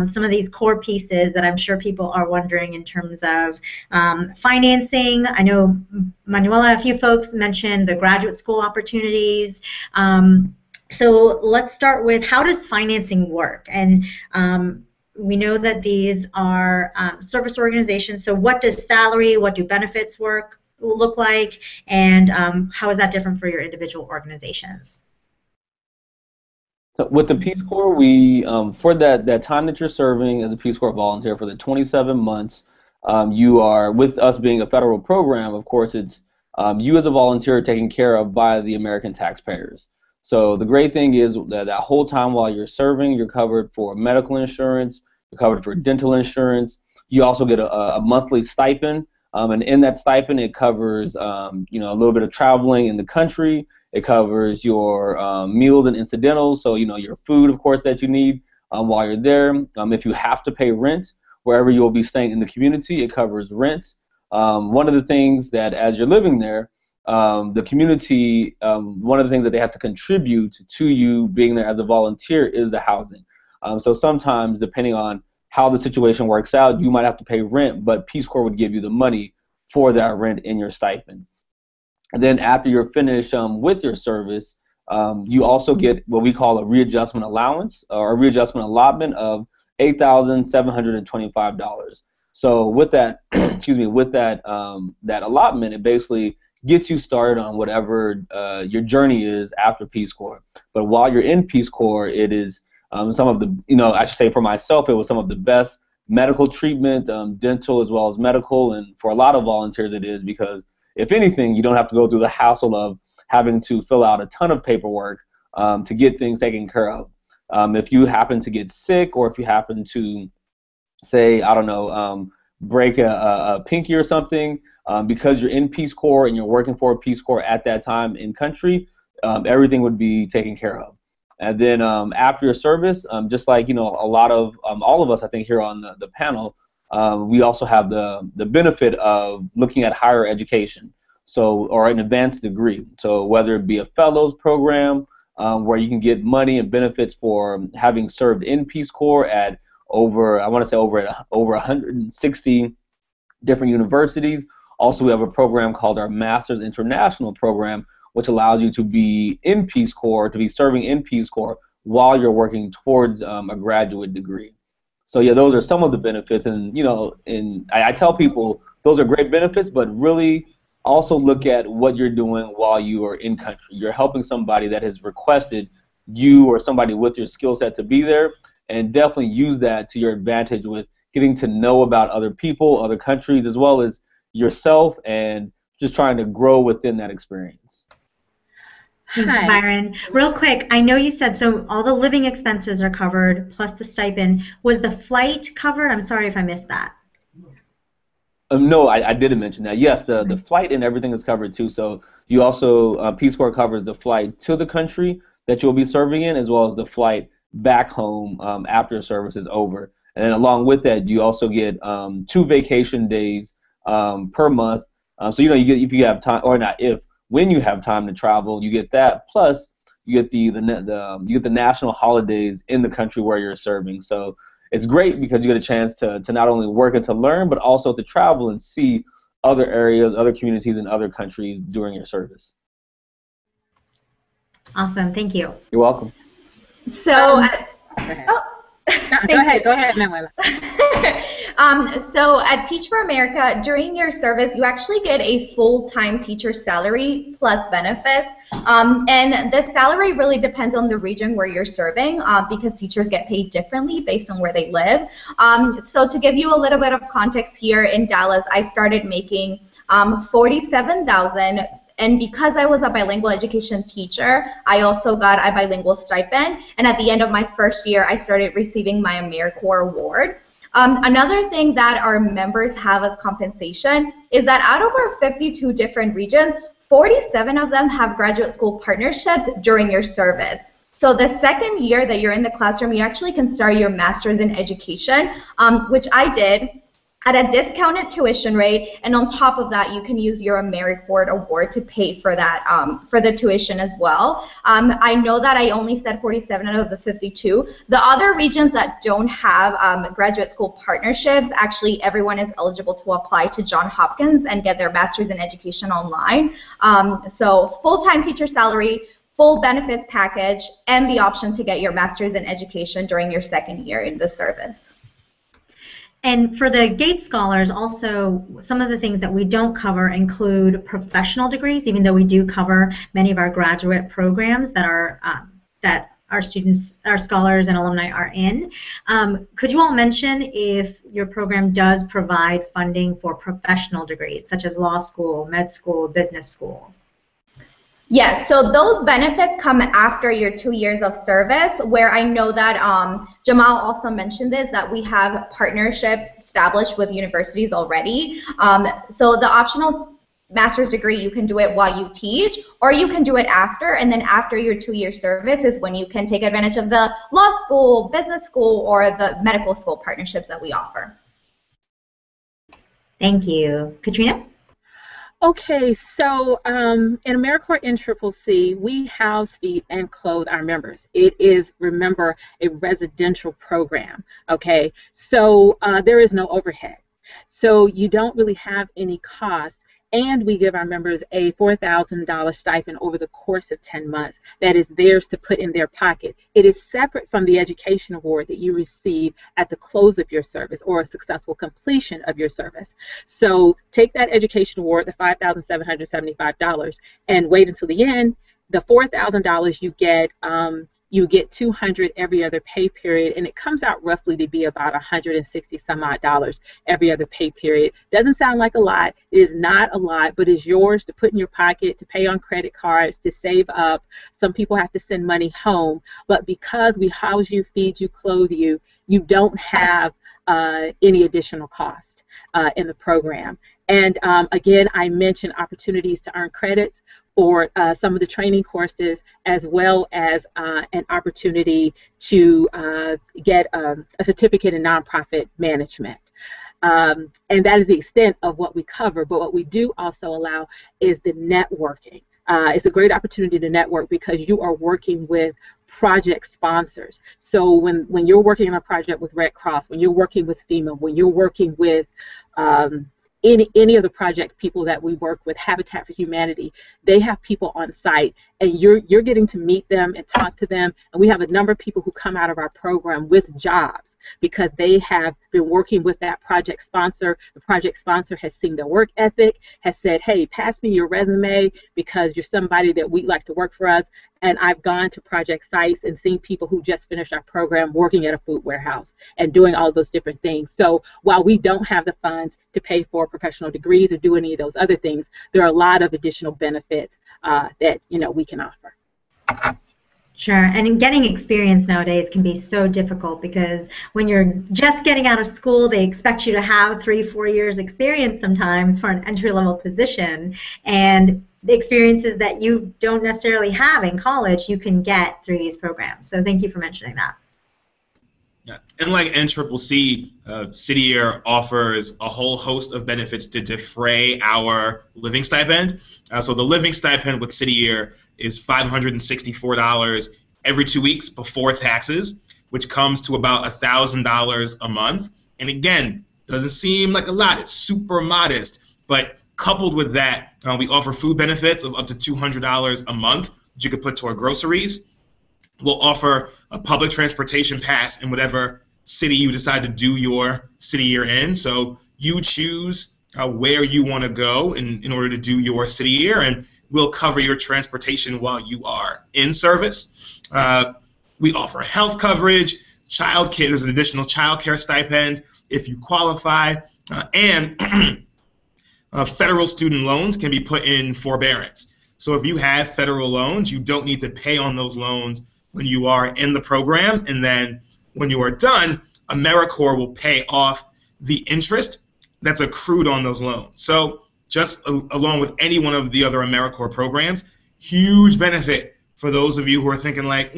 some of these core pieces that I'm sure people are wondering in terms of financing. I know, Manuela, a few folks mentioned the graduate school opportunities. So let's start with, how does financing work? And we know that these are service organizations, so what does salary, what do benefits look like, and how is that different for your individual organizations? So with the Peace Corps, we for that time that you're serving as a Peace Corps volunteer for the 27 months, you are, with us being a federal program, of course, it's you as a volunteer taken care of by the American taxpayers. So the great thing is that that whole time while you're serving, you're covered for medical insurance, you're covered for dental insurance. You also get a monthly stipend, and in that stipend, it covers a little bit of traveling in the country. It covers your meals and incidentals, so your food, of course, that you need while you're there. If you have to pay rent wherever you'll be staying in the community, it covers rent. One of the things that, as you're living there, the community, one of the things that they have to contribute to you being there as a volunteer is the housing. So sometimes, depending on how the situation works out, you might have to pay rent, but Peace Corps would give you the money for that rent in your stipend. And then after you're finished with your service, you also get what we call a readjustment allowance or a readjustment allotment of $8,725. So with that, that allotment, it basically gets you started on whatever your journey is after Peace Corps. But while you're in Peace Corps, it is some of the, I should say for myself, it was some of the best medical treatment, dental as well as medical, and for a lot of volunteers it is, because if anything, you don't have to go through the hassle of having to fill out a ton of paperwork to get things taken care of. If you happen to get sick, or if you happen to, say, I don't know, break a pinky or something, because you're in Peace Corps and you're working for Peace Corps at that time in country, everything would be taken care of. And then after your service, just like a lot of all of us, I think, here on the panel, we also have the benefit of looking at higher education, or an advanced degree. So whether it be a fellows program where you can get money and benefits for having served in Peace Corps at over 160 different universities. Also, we have a program called our Master's International program, which allows you to be in Peace Corps, to be serving in Peace Corps while you're working towards a graduate degree. So yeah, those are some of the benefits, and I tell people those are great benefits, but really also look at what you're doing while you are in country. You're helping somebody that has requested you or somebody with your skill set to be there, and definitely use that to your advantage with getting to know about other people, other countries, as well as yourself, and just trying to grow within that experience. Thanks, Byron. Real quick, I know you said so all the living expenses are covered plus the stipend. Was the flight covered? I'm sorry if I missed that. No, I didn't mention that. Yes, the flight and everything is covered too. So you also, Peace Corps covers the flight to the country that you'll be serving in, as well as the flight back home after service is over. And then along with that, you also get 2 vacation days per month. So you get, if you have time, or not if, when you have time to travel, you get that. Plus, you get the national holidays in the country where you're serving. So it's great because you get a chance to not only work and to learn, but also to travel and see other areas, other communities, and other countries during your service. Awesome. Thank you. You're welcome. So, Go ahead, Manuela. So at Teach for America, during your service, you actually get a full-time teacher salary plus benefits. And the salary really depends on the region where you're serving because teachers get paid differently based on where they live. So to give you a little bit of context here in Dallas, I started making $47,000 And because I was a bilingual education teacher, I also got a bilingual stipend. And at the end of my first year, I started receiving my AmeriCorp award. Another thing that our members have as compensation is that out of our 52 different regions, 47 of them have graduate school partnerships during your service. So the second year that you're in the classroom, you actually can start your master's in education, which I did at a discounted tuition rate, and on top of that, you can use your AmeriCorp award to pay for that, for the tuition as well. I know that I only said 47 out of the 52. The other regions that don't have graduate school partnerships, actually everyone is eligible to apply to Johns Hopkins and get their master's in education online. So full-time teacher salary, full benefits package, and the option to get your master's in education during your second year in the service. And for the Gates Scholars, also, some of the things that we don't cover include professional degrees, even though we do cover many of our graduate programs that our students, our scholars and alumni are in. Could you all mention if your program does provide funding for professional degrees, such as law school, med school, business school? Yes, so those benefits come after your 2 years of service, where I know that Jamal also mentioned this, that we have partnerships established with universities already. So the optional master's degree, you can do it while you teach, or you can do it after, and then after your 2-year service is when you can take advantage of the law school, business school, or the medical school partnerships that we offer. Thank you. Katrina? Okay, so in AmeriCorp NCCC, we house, feed, and clothe our members. It is, remember, a residential program, okay? So there is no overhead. So you don't really have any cost, and we give our members a $4,000 stipend over the course of 10 months that is theirs to put in their pocket. It is separate from the education award that you receive at the close of your service or a successful completion of your service. So take that education award, the $5,775, and wait until the end. The $4,000 you get $200 every other pay period, and it comes out roughly to be about $160 some odd every other pay period. Doesn't sound like a lot. It is not a lot, but it's yours to put in your pocket, to pay on credit cards, to save up. Some people have to send money home, but because we house you, feed you, clothe you, you don't have any additional cost in the program. And again, I mentioned opportunities to earn credits for some of the training courses, as well as an opportunity to get a certificate in nonprofit management. And that is the extent of what we cover, but what we do also allow is the networking. It's a great opportunity to network because you are working with project sponsors. So when you're working on a project with Red Cross, when you're working with FEMA, when you're working with any of the project people that we work with, Habitat for Humanity, they have people on site, and you're getting to meet them and talk to them. And we have a number of people who come out of our program with jobs because they have been working with that project sponsor. The project sponsor has seen their work ethic, has said, hey, pass me your resume because you're somebody that we'd like to work for us. And I've gone to project sites and seen people who just finished our program working at a food warehouse and doing all of those different things. So while we don't have the funds to pay for professional degrees or do any of those other things, there are a lot of additional benefits that we can offer. Sure, and getting experience nowadays can be so difficult because when you're just getting out of school, they expect you to have 3-4 years experience sometimes for an entry-level position, and the experiences that you don't necessarily have in college, you can get through these programs. So thank you for mentioning that. Yeah. And like NCCC, City Year offers a whole host of benefits to defray our living stipend. So the living stipend with City Year is $564 every 2 weeks before taxes, which comes to about $1,000 a month. And again, doesn't seem like a lot. It's super modest. But coupled with that, we offer food benefits of up to $200 a month that you could put toward groceries. We'll offer a public transportation pass in whatever city you decide to do your city year in. So you choose where you want to go in order to do your city year, and we'll cover your transportation while you are in service. We offer health coverage, child care. There's an additional child care stipend if you qualify, and federal student loans can be put in forbearance. So if you have federal loans, you don't need to pay on those loans when you are in the program, and then when you are done, AmeriCorp will pay off the interest that's accrued on those loans. So just along with any one of the other AmeriCorp programs, huge benefit for those of you who are thinking like,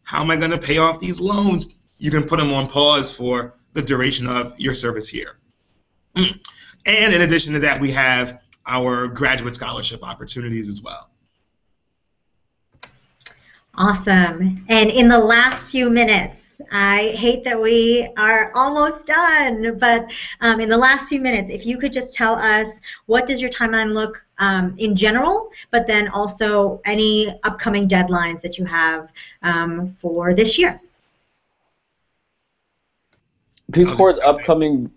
how am I going to pay off these loans? You can put them on pause for the duration of your service here. And in addition to that, we have our graduate scholarship opportunities as well. Awesome. And in the last few minutes, I hate that we are almost done, but in the last few minutes, if you could just tell us what does your timeline look in general, but then also any upcoming deadlines that you have for this year. Peace Corp's upcoming.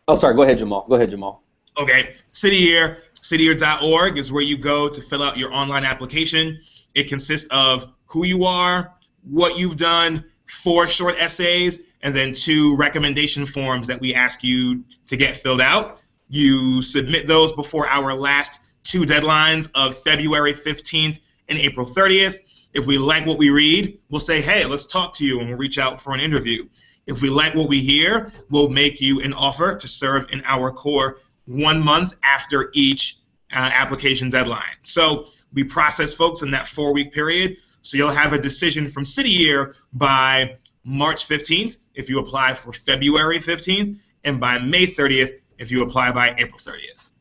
Oh, sorry. Go ahead, Jamal. Go ahead, Jamal. Okay. CityYear, cityyear.org is where you go to fill out your online application. It consists of who you are, what you've done, 4 short essays, and then 2 recommendation forms that we ask you to get filled out. You submit those before our last 2 deadlines of February 15th and April 30th. If we like what we read, we'll say, hey, let's talk to you, and we'll reach out for an interview. If we like what we hear, we'll make you an offer to serve in our Corps 1 month after each application deadline. So we process folks in that 4-week period. So you'll have a decision from CityYear by March 15th if you apply for February 15th, and by May 30th if you apply by April 30th.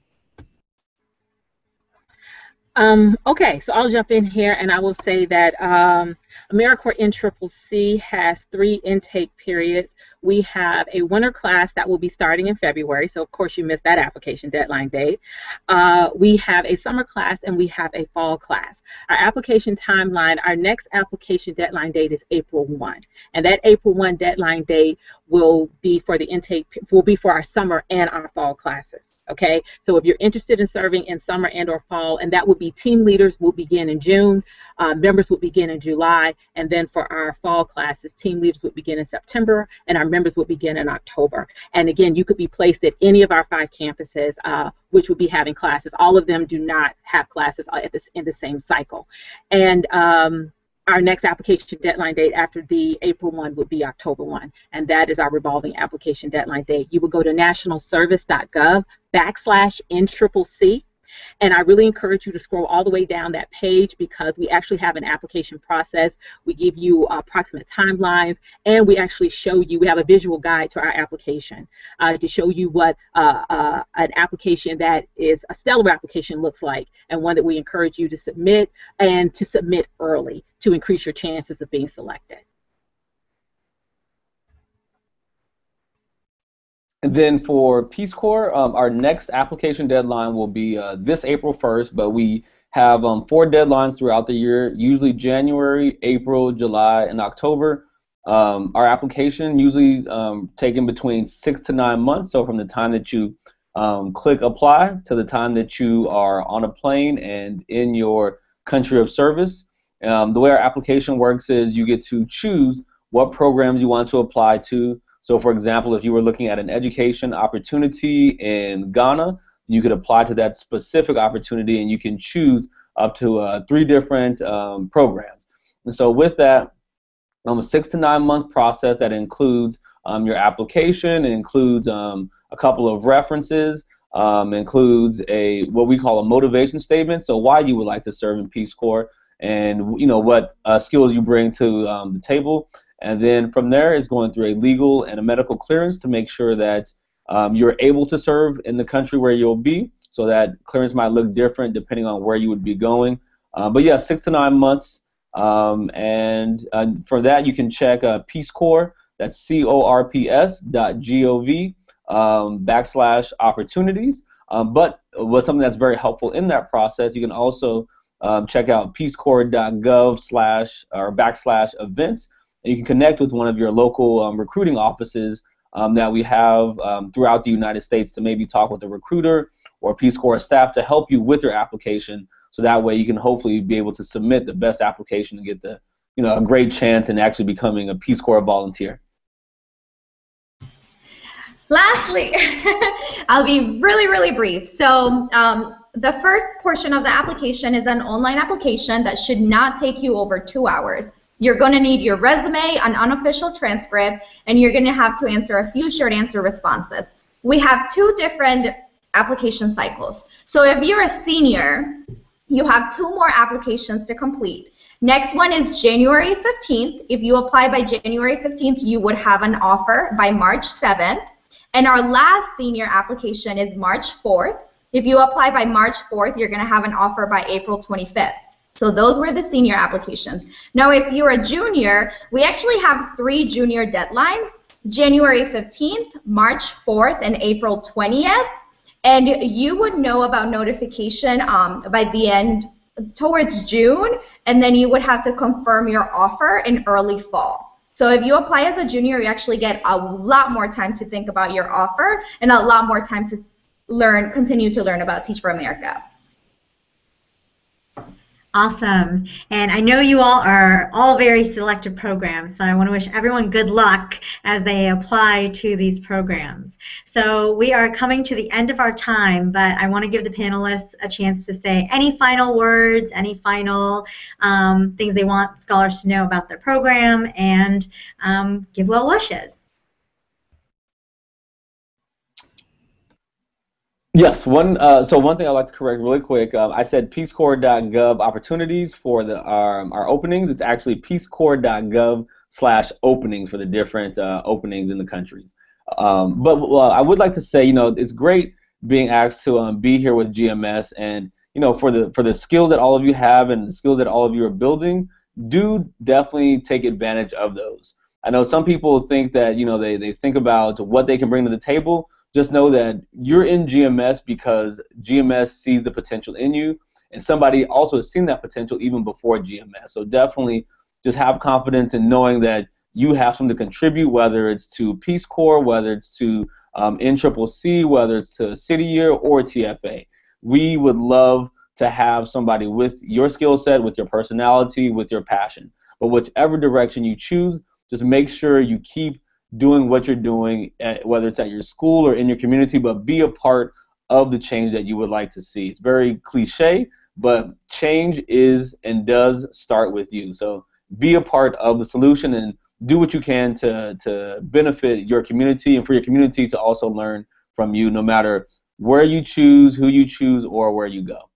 Okay, so I'll jump in here, and I will say that AmeriCorp NCCC has 3 intake periods. We have a winter class that will be starting in February, so of course you missed that application deadline date. We have a summer class, and we have a fall class. Our application timeline, our next application deadline date is April 1, and that April 1 deadline date will be for the intake, will be for our summer and our fall classes. Okay, so if you're interested in serving in summer and or fall, and that would be team leaders will begin in June, members will begin in July, and then for our fall classes, team leaders would begin in September, and our members will begin in October. And again, you could be placed at any of our 5 campuses, which will be having classes. All of them do not have classes in the same cycle. And our next application deadline date after the April 1 would be October 1, and that is our revolving application deadline date. You will go to nationalservice.gov/NCCC, and I really encourage you to scroll all the way down that page because we actually have an application process. We give you approximate timelines, and we actually show you, we have a visual guide to our application to show you what an application that is a stellar application looks like, and one that we encourage you to submit, and to submit early to increase your chances of being selected. And then for Peace Corps, our next application deadline will be this April 1st, but we have 4 deadlines throughout the year, usually January, April, July, and October. Our application usually taken between 6 to 9 months, so from the time that you click apply to the time that you are on a plane and in your country of service. The way our application works is you get to choose what programs you want to apply to. So for example, if you were looking at an education opportunity in Ghana, you could apply to that specific opportunity, and you can choose up to 3 different programs. And so with that, a 6 to 9 month process that includes your application, it includes a couple of references, includes what we call a motivation statement, so why you would like to serve in Peace Corps, and what skills you bring to the table. And then from there, it's going through a legal and a medical clearance to make sure that you're able to serve in the country where you'll be. So that clearance might look different depending on where you would be going. But yeah, 6 to 9 months. And for that, you can check Peace Corp. That's corps.gov /opportunities. But what's something that's very helpful in that process, you can also check out peacecorp.gov/events. You can connect with one of your local recruiting offices that we have throughout the United States to maybe talk with a recruiter or Peace Corps staff to help you with your application. So that way you can hopefully be able to submit the best application and get the a great chance in actually becoming a Peace Corps volunteer. Lastly, I'll be really, really brief. So the first portion of the application is an online application that should not take you over 2 hours. You're going to need your resume, an unofficial transcript, and you're going to have to answer a few short answer responses. We have 2 different application cycles. So if you're a senior, you have 2 more applications to complete. Next one is January 15th. If you apply by January 15th, you would have an offer by March 7th. And our last senior application is March 4th. If you apply by March 4th, you're going to have an offer by April 25th. So those were the senior applications. Now, if you're a junior, we actually have 3 junior deadlines, January 15th, March 4th, and April 20th. And you would know about notification by the end, towards June, and then you would have to confirm your offer in early fall. So if you apply as a junior, you actually get a lot more time to think about your offer and a lot more time to continue to learn about Teach for America. Awesome. And I know you all are all very selective programs, so I want to wish everyone good luck as they apply to these programs. So we are coming to the end of our time, but I want to give the panelists a chance to say any final words, any final things they want scholars to know about their program, and give well wishes. Yes, so one thing I'd like to correct really quick, I said peacecorp.gov opportunities for our openings. It's actually peacecorp.gov/openings for the different openings in the countries. But I would like to say, it's great being asked to be here with GMS, and for the skills that all of you have and the skills that all of you are building, do definitely take advantage of those. I know some people think that they think about what they can bring to the table. Just know that you're in GMS because GMS sees the potential in you, and somebody also has seen that potential even before GMS. So definitely just have confidence in knowing that you have something to contribute, whether it's to Peace Corps, whether it's to NCCC, whether it's to City Year or TFA. We would love to have somebody with your skill set, with your personality, with your passion. But whichever direction you choose, just make sure you keep doing what you're doing, whether it's at your school or in your community, but be a part of the change that you would like to see. It's very cliche, but change is and does start with you. So be a part of the solution and do what you can to benefit your community and for your community to also learn from you, no matter where you choose, who you choose, or where you go.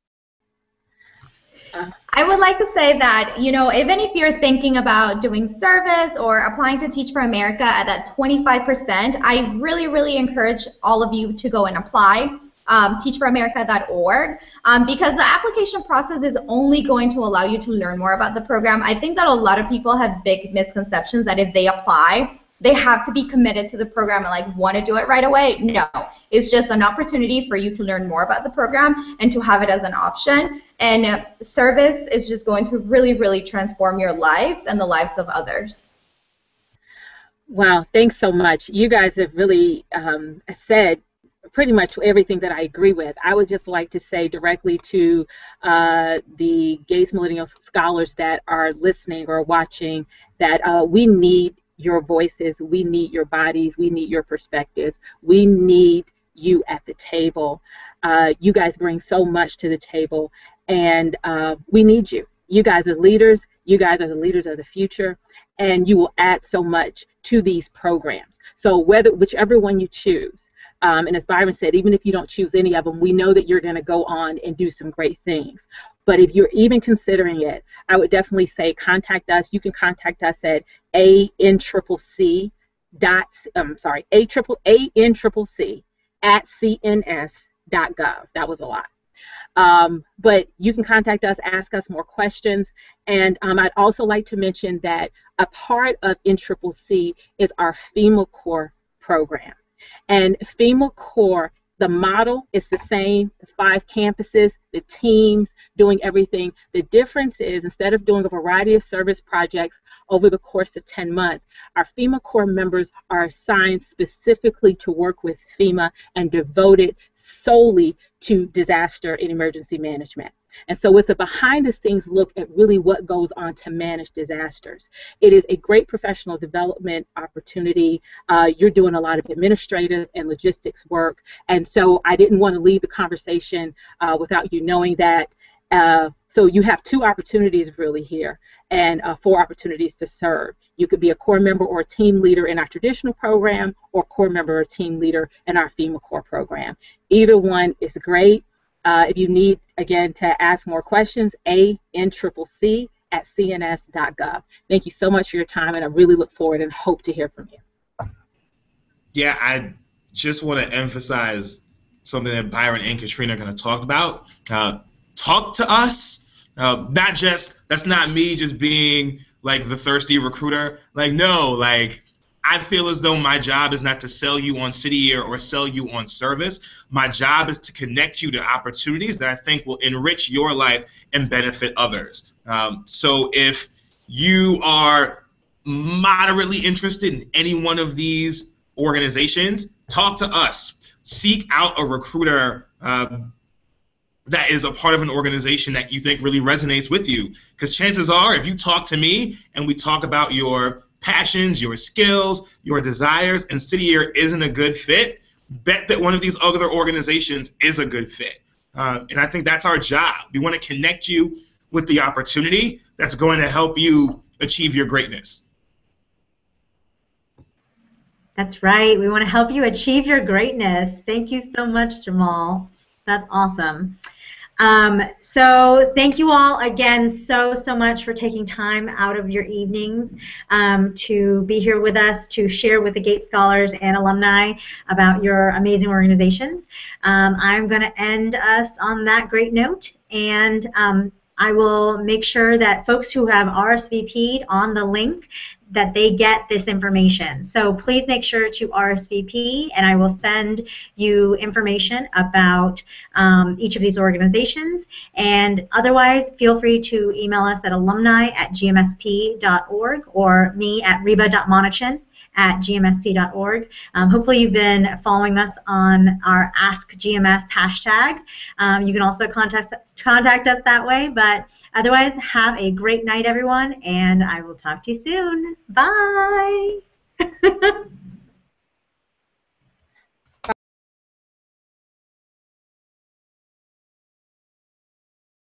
I would like to say that, even if you're thinking about doing service or applying to Teach for America at that 25%, I really, really encourage all of you to go and apply, teachforamerica.org, because the application process is only going to allow you to learn more about the program. I think that a lot of people have big misconceptions that if they apply, they have to be committed to the program and want to do it right away. No, it's just an opportunity for you to learn more about the program and to have it as an option. And service is just going to really, really transform your lives and the lives of others. Wow, thanks so much. You guys have really said pretty much everything that I agree with. I would just like to say directly to the Gates Millennial Scholars that are listening or watching that we need your voices, we need your bodies, we need your perspectives, we need you at the table. You guys bring so much to the table, and we need you. You guys are leaders, you guys are the leaders of the future, and you will add so much to these programs. So whichever one you choose, and as Byron said, even if you don't choose any of them, we know that you're going to go on and do some great things. But if you're even considering it, I would definitely say contact us. You can contact us at ANCCC at cns.gov. That was a lot. But you can contact us, ask us more questions. And I'd also like to mention that a part of NCCC is our FEMA Corps program. And FEMA Corps, the model is the same, the 5 campuses, the teams, doing everything. The difference is instead of doing a variety of service projects over the course of 10 months, our FEMA Corps members are assigned specifically to work with FEMA and devoted solely to disaster and emergency management. And so it's a behind the scenes look at really what goes on to manage disasters. It is a great professional development opportunity. You're doing a lot of administrative and logistics work. And so I didn't want to leave the conversation without you knowing that. So you have 2 opportunities really here, and 4 opportunities to serve. You could be a core member or a team leader in our traditional program, or core member or team leader in our FEMA core program. Either one is great. If you need, again, to ask more questions, ANCCC@cns.gov. Thank you so much for your time, and I really look forward and hope to hear from you. Yeah, I just want to emphasize something that Byron and Katrina kind of talked about. Talk to us. Not just, that's not me just being like the thirsty recruiter. Like, no, like, I feel as though my job is not to sell you on City Year or sell you on service. My job is to connect you to opportunities that I think will enrich your life and benefit others. So if you are moderately interested in any one of these organizations, talk to us. Seek out a recruiter that is a part of an organization that you think really resonates with you. Because chances are, if you talk to me and we talk about your passions, your skills, your desires, and City Year isn't a good fit, bet that one of these other organizations is a good fit. And I think that's our job. We want to connect you with the opportunity that's going to help you achieve your greatness. That's right. We want to help you achieve your greatness. Thank you so much, Jamal. That's awesome. So thank you all again so much for taking time out of your evenings to be here with us to share with the Gates Scholars and alumni about your amazing organizations. I'm going to end us on that great note, and I will make sure that folks who have RSVP'd on the link that they get this information. So please make sure to RSVP, and I will send you information about each of these organizations. And otherwise, feel free to email us at alumni@gmsp.org or me at reba.monachin@gmsp.org. Hopefully you've been following us on our Ask GMS hashtag. You can also contact us that way, but otherwise, have a great night, everyone, and I will talk to you soon. Bye!